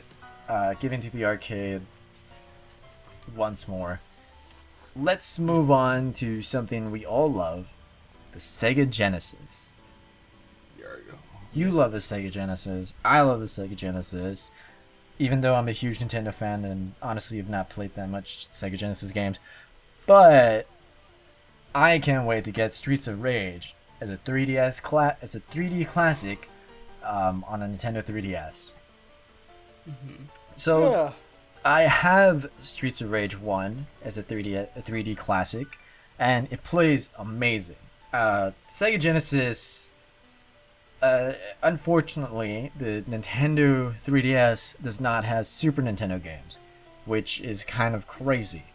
once more. Let's move on to something we all love, the Sega Genesis. There we go. You love the Sega Genesis. I love the Sega Genesis. Even though I'm a huge Nintendo fan and honestly have not played that much Sega Genesis games. But I can't wait to get Streets of Rage as a 3D classic on a Nintendo 3DS. So Yeah. I have Streets of Rage 1 as a 3D classic. and it plays amazing. Sega Genesis, unfortunately, the Nintendo 3DS does not have Super Nintendo games, which is kind of crazy.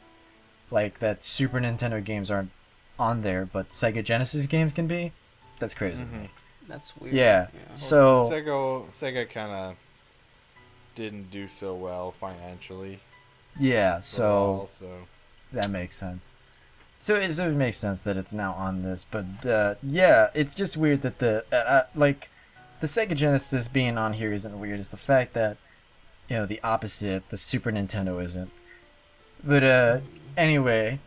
Like, that Super Nintendo games aren't on there, but Sega Genesis games can be? That's crazy to me. That's weird. Yeah, so... Sega kind of didn't do so well financially. Yeah, So that makes sense. So it makes sense that it's now on this, but yeah, it's just weird that the Sega Genesis being on here isn't weird. It's the fact that, you know, the opposite, the Super Nintendo isn't. But anyway,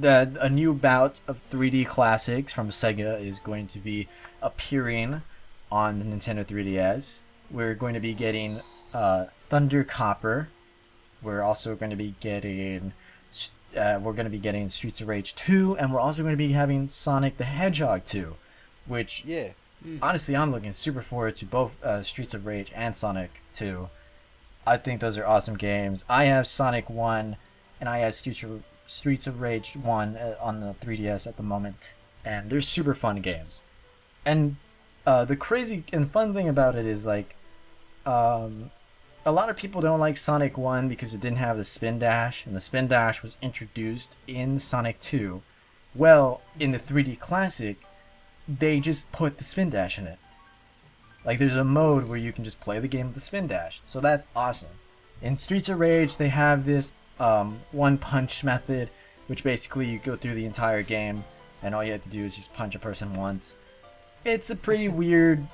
a new bout of 3D classics from Sega is going to be appearing on the Nintendo 3DS. We're going to be getting Thunder Copper. We're also going to be getting Streets of Rage 2, and we're also going to be having Sonic the Hedgehog 2, which honestly I'm looking super forward to both Streets of Rage and Sonic 2. I think those are awesome games. I have Sonic 1 and I have Streets of Rage 1 on the 3DS at the moment, and they're super fun games. And the crazy and fun thing about it is, like, a lot of people don't like Sonic 1 because it didn't have the spin dash, and the spin dash was introduced in Sonic 2. Well, in the 3D Classic, they just put the spin dash in it. Like, there's a mode where you can just play the game with the spin dash, so that's awesome. In Streets of Rage, they have this one punch method, which basically you go through the entire game, and all you have to do is just punch a person once. It's a pretty weird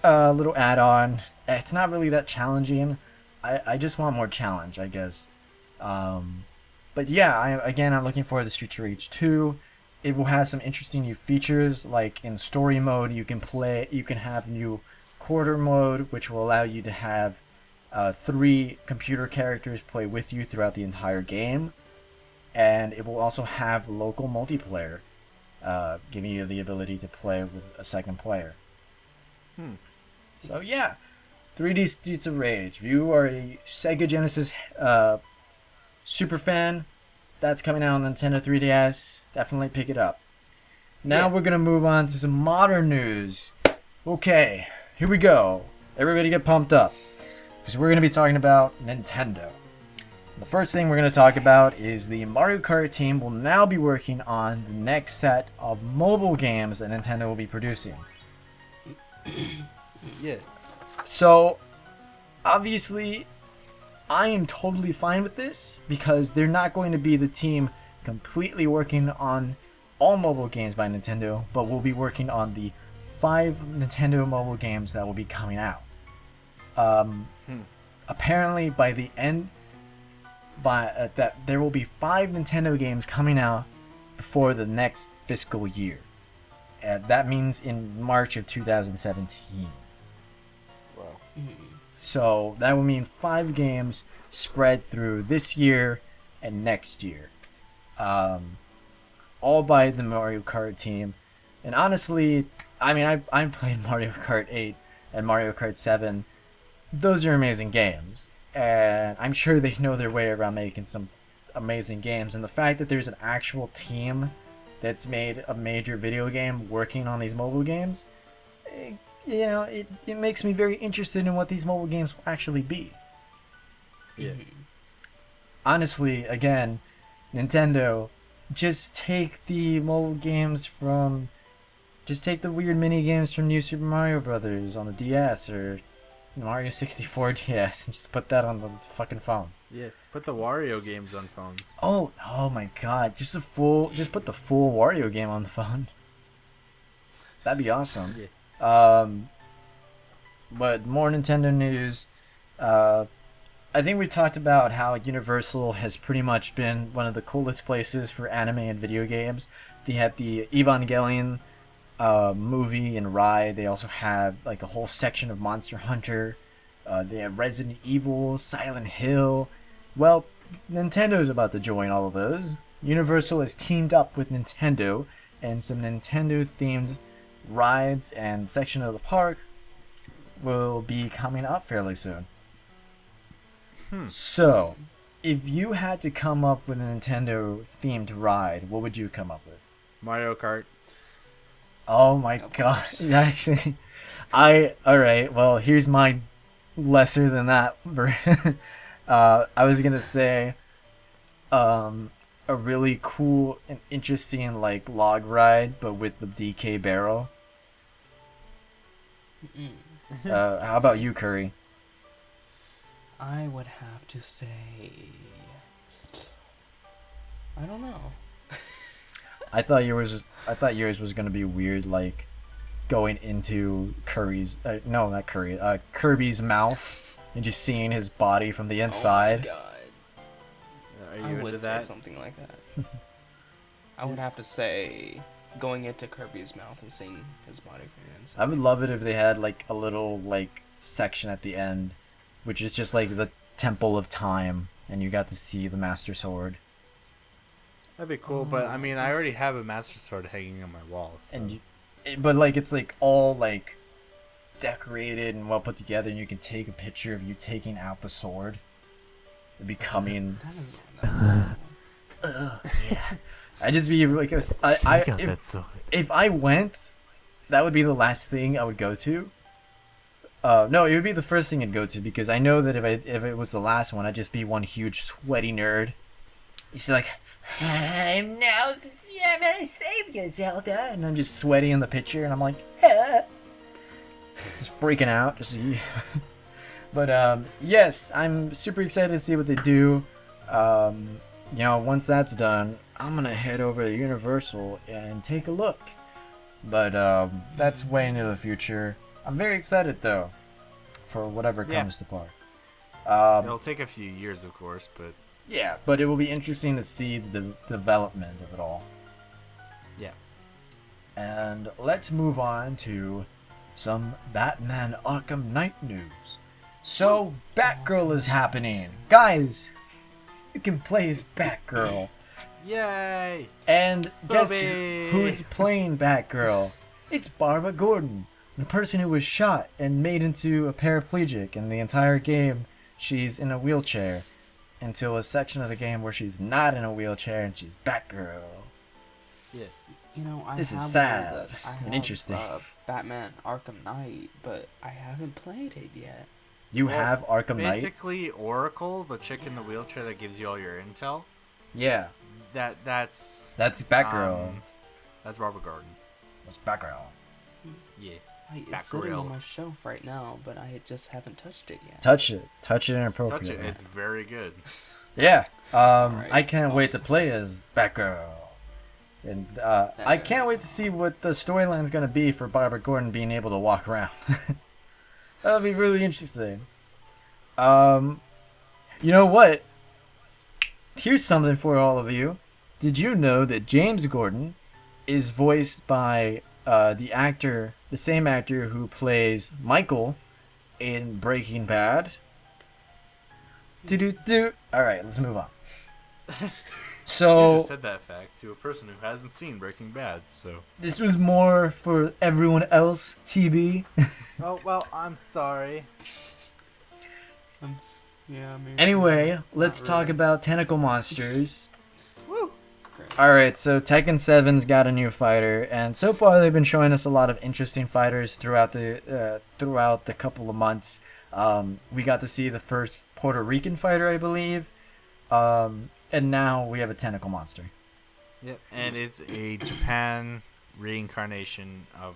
little add-on. It's not really that challenging. I just want more challenge, I guess. But yeah, I'm looking forward to Streets of Rage 2. It will have some interesting new features, like in story mode, you can have new quarter mode, which will allow you to have 3 computer characters play with you throughout the entire game. And it will also have local multiplayer, giving you the ability to play with a second player. So yeah, 3D Streets of Rage. If you are a Sega Genesis super fan, that's coming out on Nintendo 3DS. Definitely pick it up. Now we're going to move on to some modern news. Okay, here we go. Everybody get pumped up, because we're going to be talking about Nintendo. The first thing we're going to talk about is the Mario Kart team will now be working on the next set of mobile games that Nintendo will be producing. Yeah. So, obviously, I am totally fine with this, because they're not going to be the team completely working on all mobile games by Nintendo, but will be working on the 5 Nintendo mobile games that will be coming out. Apparently, by the end, that there will be 5 Nintendo games coming out before the next fiscal year. That means in March of 2017. Wow. So that will mean 5 games spread through this year and next year. All by the Mario Kart team. And honestly, I mean, I'm playing Mario Kart 8 and Mario Kart 7. Those are amazing games. And I'm sure they know their way around making some amazing games. And the fact that there's an actual team that's made a major video game working on these mobile games, it makes me very interested in what these mobile games will actually be. Yeah. Honestly, again, Nintendo, just take the mobile games from... Just take the weird mini games from New Super Mario Brothers on the DS or Mario 64 DS and just put that on the fucking phone. Yeah. Put the Wario games on phones. Oh my god, just put the full Wario game on the phone. That'd be awesome. Yeah. But more Nintendo news. I think we talked about how Universal has pretty much been one of the coolest places for anime and video games. They had the Evangelion movie and ride. They also have like a whole section of Monster Hunter. They have Resident Evil, Silent Hill. Well, Nintendo's about to join all of those. Universal has teamed up with Nintendo, and some Nintendo-themed rides and section of the park will be coming up fairly soon. So, if you had to come up with a Nintendo themed ride, what would you come up with? Mario Kart. Oh my Of god! course. Actually, all right. Well, here's my lesser than that. I was gonna say, a really cool and interesting like log ride, but with the DK barrel. How about you, Curry? I would have to say, I don't know. I thought yours was gonna be weird, like going into Curry's no, not Curry, Kirby's mouth and just seeing his body from the inside. Oh my god. Are you I into would say that? something like that. I would have to say going into Kirby's mouth and seeing his body from the inside. I would love it if they had like a little like section at the end, which is just like the Temple of Time, and you got to see the Master Sword. That'd be cool, but I mean, I already have a Master Sword hanging on my wall. So. And but like it's like all like decorated and well put together, and you can take a picture of you taking out the sword and becoming. That is I just be like if I went, that would be the last thing I would go to. No, it would be the first thing I'd go to, because I know that if it was the last one, I'd just be one huge sweaty nerd. He's like, I'm now my savior, Zelda, and I'm just sweaty in the picture, and I'm like, just freaking out. But yes, I'm super excited to see what they do. Once that's done, I'm gonna head over to Universal and take a look. But that's way into the future. I'm very excited though, for whatever comes to park. It'll take a few years, of course, but Yeah, but it will be interesting to see the development of it all. yeah. And let's move on to some Batman Arkham Knight news. So, Batgirl is happening. Guys, you can play as Batgirl. Yay! And guess Bobby! who's playing Batgirl? It's Barbara Gordon, the person who was shot and made into a paraplegic. In the entire game, she's in a wheelchair until a section of the game where she's not in a wheelchair and she's Batgirl. Yeah. You know, This is have sad I and have, interesting. Batman Arkham Knight, but I haven't played it yet. You Well, have Arkham Knight? Basically, Oracle, the chick in the wheelchair that gives you all your intel, Yeah, that's that's Batgirl. That's Barbara Gordon. That's Batgirl. Yeah. It's sitting Batgirl. on my shelf right now, but I just haven't touched it yet. Touch it Touch inappropriately. it. It's very good. Yeah. Alright, I can't wait to awesome. play as Batgirl. And I can't wait to see what the storyline's gonna be for Barbara Gordon being able to walk around. That'll be really interesting. You know what? Here's something for all of you. Did you know that James Gordon is voiced by the same actor who plays Michael in Breaking Bad? Do. All right, let's move on. You So just said that fact to a person who hasn't seen Breaking Bad, so. this was more for everyone else, TB. Oh well, I'm sorry. Yeah, maybe. Anyway, let's Not talk really. about tentacle monsters. Great. Alright, so Tekken 7's got a new fighter, and so far they've been showing us a lot of interesting fighters throughout the couple of months. We got to see the first Puerto Rican fighter, I believe, and now we have a tentacle monster. Yep. And it's a Japan reincarnation of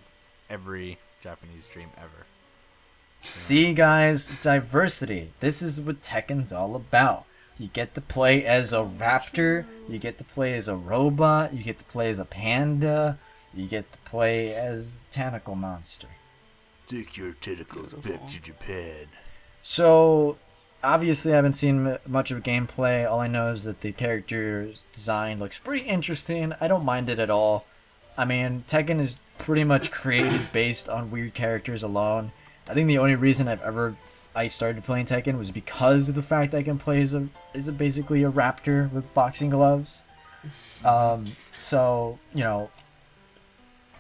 every Japanese dream ever. See, guys, diversity. This is what Tekken's all about. You get to play as a raptor, you get to play as a robot, you get to play as a panda, you get to play as tentacle monster. Take your tentacles Beautiful. to Japan. So, obviously, I haven't seen much of gameplay. All I know is that the character's design looks pretty interesting. I don't mind it at all. I mean, Tekken is pretty much created based on weird characters alone. I think the only reason I started playing Tekken was because of the fact I can play as basically a raptor with boxing gloves. So,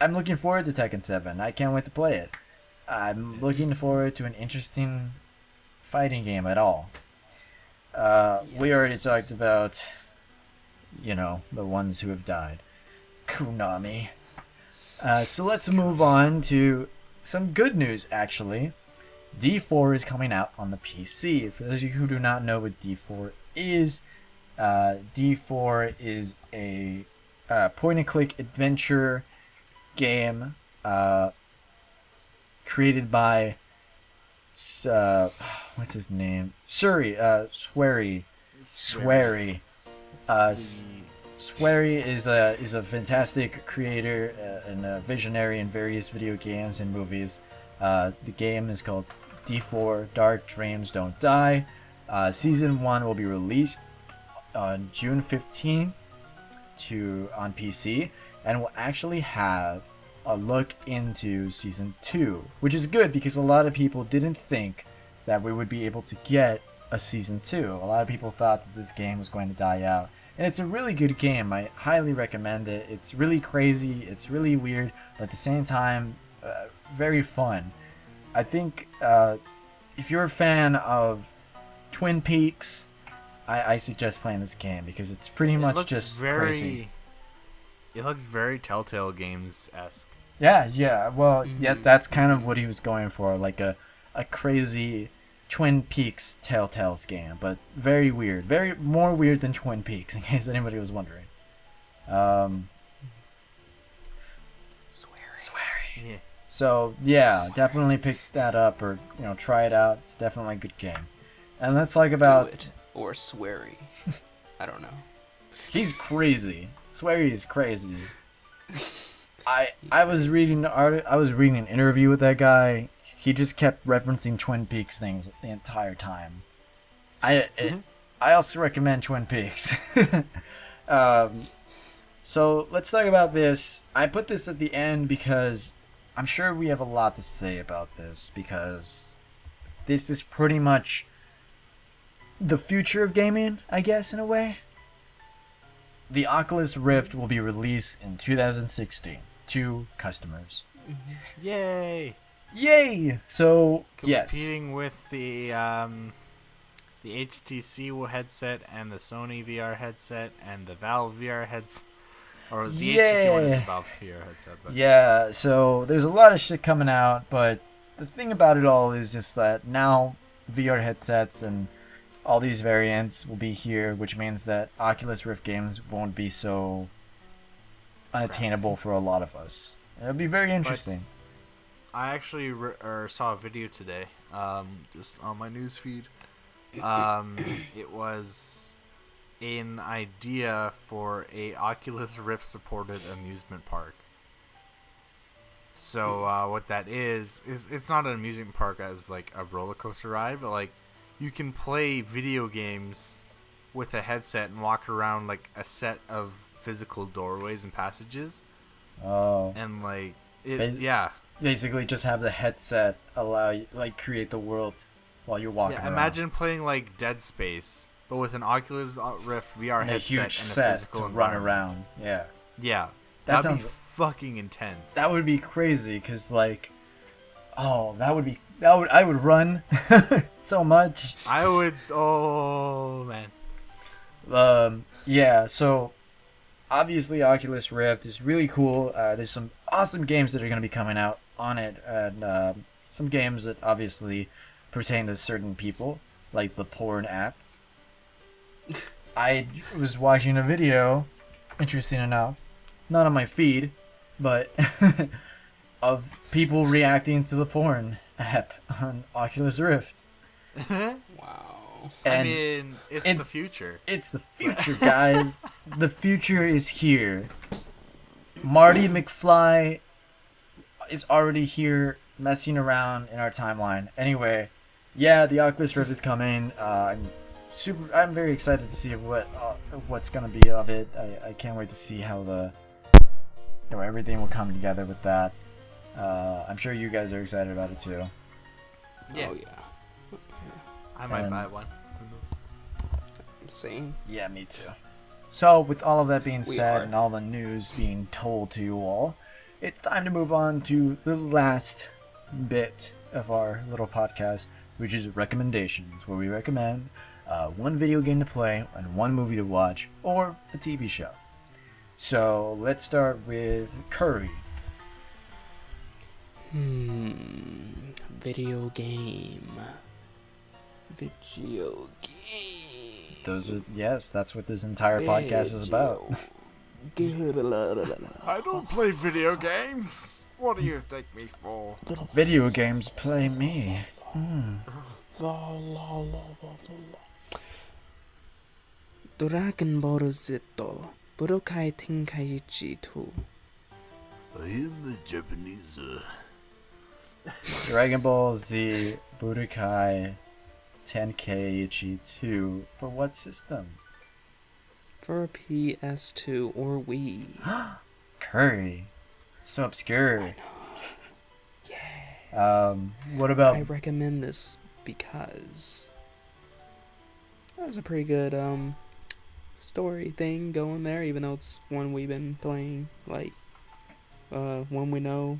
I'm looking forward to Tekken 7. I can't wait to play it. I'm looking forward to an interesting fighting game at all. We already Yes. talked about, the ones who have died. Konami. So let's move on to some good news, actually. D4 is coming out on the PC. For those of you who do not know what D4 is, D4 is a point-and-click adventure game created by what's his name? Swery. Swery is a fantastic creator and a visionary in various video games and movies. The game is called D4 Dark Dreams Don't Die. Season 1 will be released on June 15th on PC, and will actually have a look into Season 2, which is good because a lot of people didn't think that we would be able to get a Season 2. A lot of people thought that this game was going to die out. And it's a really good game. I highly recommend it. It's really crazy. It's really weird, but at the same time, very fun. I think if you're a fan of Twin Peaks, I suggest playing this game because it's pretty much just crazy. It looks very Telltale Games-esque. Yeah. Well, yeah, that's kind of what he was going for, like a crazy Twin Peaks Telltale's game, but very weird. Very more weird than Twin Peaks, in case anybody was wondering. Sweary. Yeah. So yeah, definitely pick that up or try it out. It's definitely a good game. And let's talk about. Do it. Or sweary. I don't know. He's crazy. Sweary is crazy. I was reading an interview with that guy. He just kept referencing Twin Peaks things the entire time. I also recommend Twin Peaks. So let's talk about this. I put this at the end because I'm sure we have a lot to say about this, because this is pretty much the future of gaming, I guess, in a way. The Oculus Rift will be released in 2016 to customers. Yay! Yay! So, yes. Competing with the HTC headset and the Sony VR headset and the Valve VR headset. Or the HTC one is the Valve VR headset. But. Yeah, so there's a lot of shit coming out, but the thing about it all is just that now VR headsets and all these variants will be here, which means that Oculus Rift games won't be so unattainable for a lot of us. It'll be very interesting. But I actually saw a video today, just on my news feed. It was an idea for a Oculus Rift supported amusement park. So what that is it's not an amusement park as like a roller coaster ride, but like you can play video games with a headset and walk around like a set of physical doorways and passages. Oh. And like yeah. Basically just have the headset allow you create the world while you're walking around. Imagine playing like Dead Space, but with an Oculus Rift VR and headset a huge and a set physical to run around. Yeah. Yeah. That That'd be sounds fucking intense. That would be crazy, cause I would run so much. I would. Oh man. Yeah. So obviously, Oculus Rift is really cool. There's some awesome games that are going to be coming out on it, and some games that obviously pertain to certain people, like the porn app. I was watching a video, interesting enough, not on my feed, but of people reacting to the porn app on Oculus Rift. Wow. And I mean, it's the future. It's the future, guys. The future is here. Marty McFly is already here messing around in our timeline. Anyway, yeah, the Oculus Rift is coming. I'm very excited to see what's gonna be of it. I can't wait to see how everything will come together with that. I'm sure you guys are excited about it too. Yeah. Oh yeah. I might buy one. Same. Yeah, me too. So, with all of that being said are. and all the news being told to you all, it's time to move on to the last bit of our little podcast, which is recommendations, where we recommend one video game to play, and one movie to watch, or a TV show. So let's start with Curry. Video game. Video game. Those are, yes, that's what this entire podcast is about. I don't play video games. What do you take me for? Video games play me. Dragon Ball Z Budokai Tenkaichi 2. I am the Japanese. Dragon Ball Z Budokai Tenkaichi 2 for what system? For PS2 or Wii. Curry. So obscure. I know. Yeah. What about I recommend this because that was a pretty good story thing going there, even though it's one we've been playing, like one we know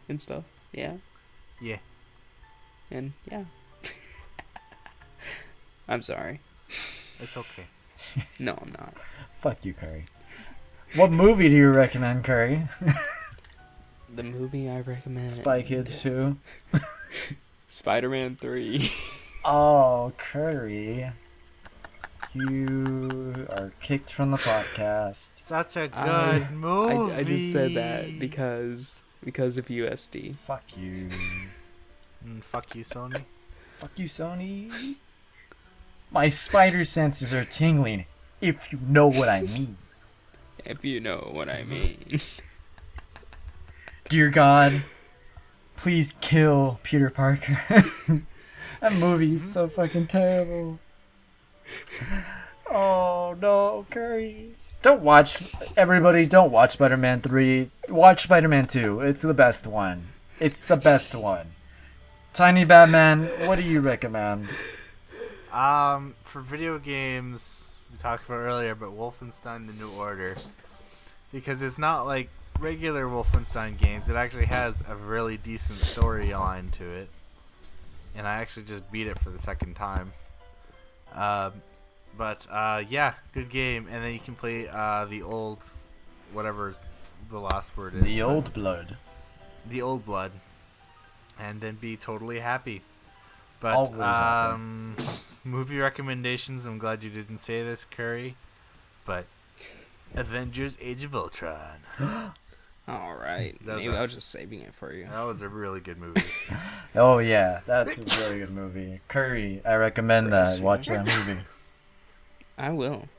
and stuff. Yeah. Yeah. And yeah. I'm sorry. It's okay. No, I'm not. Fuck you, Curry. What movie do you recommend, Curry? The movie I recommend. Spy Kids 2? Spiderman 3. Oh, Curry. You are kicked from the podcast. Such a good movie. I just said that because of USD. Fuck you. Fuck you, Sony. Fuck you, Sony. My spider senses are tingling, if you know what I mean. If you know what I mean. Dear God, please kill Peter Parker. That movie is so fucking terrible. Oh no, Curry. Don't watch Spider-Man 3. Watch Spider-Man 2. It's the best one. It's the best one. TinyBatMan, what do you recommend? For video games, we talked about earlier, but Wolfenstein: The New Order, because it's not like regular Wolfenstein games. It actually has a really decent storyline to it, and I actually just beat it for the second time. Yeah, good game, and then you can play the old, whatever the last word is. The Old Blood. The Old Blood, and then be totally happy. Always But happy. movie recommendations. I'm glad you didn't say this, Curry. But Avengers: Age of Ultron. All right. Maybe I was just saving it for you. That was a really good movie. Oh yeah, that's a really good movie. Curry, I recommend that. Watch that movie. I will.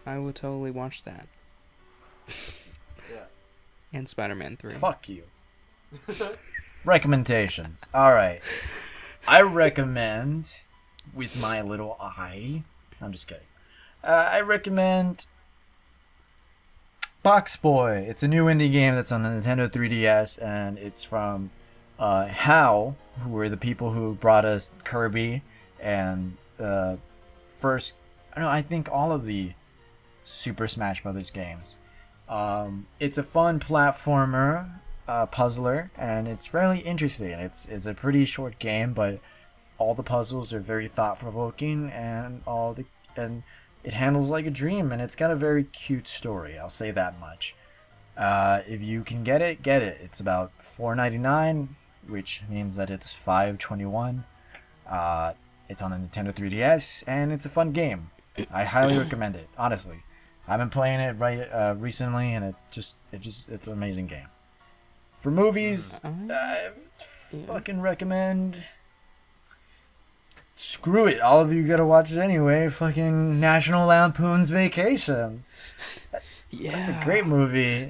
I will totally watch that. Yeah. And Spider-Man 3. Fuck you. Recommendations. Alright. I recommend, with my little eye, I'm just kidding. I recommend Box Boy. It's a new indie game that's on the Nintendo 3DS, and it's from HAL, who were the people who brought us Kirby and I think all of the Super Smash Brothers games. It's a fun platformer, puzzler, and it's really interesting. It's a pretty short game, but all the puzzles are very thought-provoking, and it handles like a dream, and it's got a very cute story. I'll say that much. If you can get it, get it. It's about $4.99, which means that it's $5.21. It's on the Nintendo 3DS, and it's a fun game. I highly recommend it, honestly. I've been playing it recently, and it's an amazing game. For movies, I fucking recommend. Screw it, all of you gotta watch it anyway. Fucking National Lampoon's Vacation. Yeah. It's a great movie.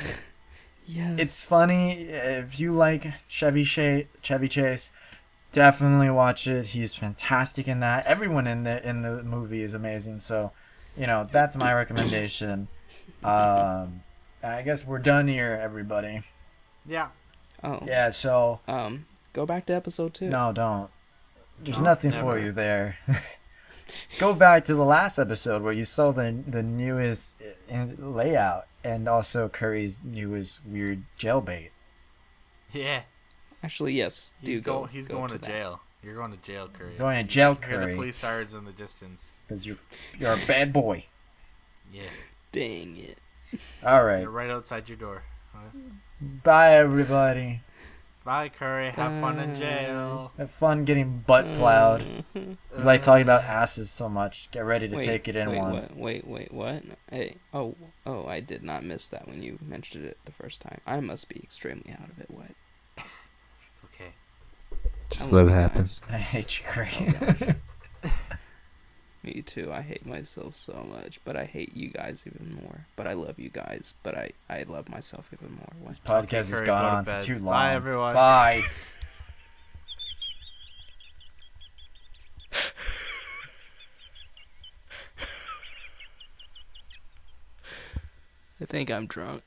Yes. It's funny. If you like Chevy Chase, definitely watch it. He's fantastic in that. Everyone in the movie is amazing. So, that's my recommendation. I guess we're done here, everybody. Yeah. Oh. Yeah. So. Go back to episode 2. No, don't. There's nothing for you there. Go back to the last episode where you saw the newest layout and also Curry's newest weird jailbait. Yeah. Actually, yes. He's go going to that. jail. You're going to jail, Curry. Going to jail, Hear the Curry, police sirens in the distance. because you're a bad boy. Yeah. Dang it. All right. They're right outside your door. Bye, everybody. Bye, Curry. Have fun in jail. Have fun getting butt plowed. You like talking about asses so much. Get ready to take it in wait, one. Wait, what? Hey, oh, I did not miss that when you mentioned it the first time. I must be extremely out of it. What? It's okay. Just let it happen. I hate you, Curry. Oh, gosh. Me too. I hate myself so much, but I hate you guys even more. But I love you guys, but I love myself even more. What? This podcast has Curry, gone go to on for bed. too long. Bye, everyone. Bye. I think I'm drunk.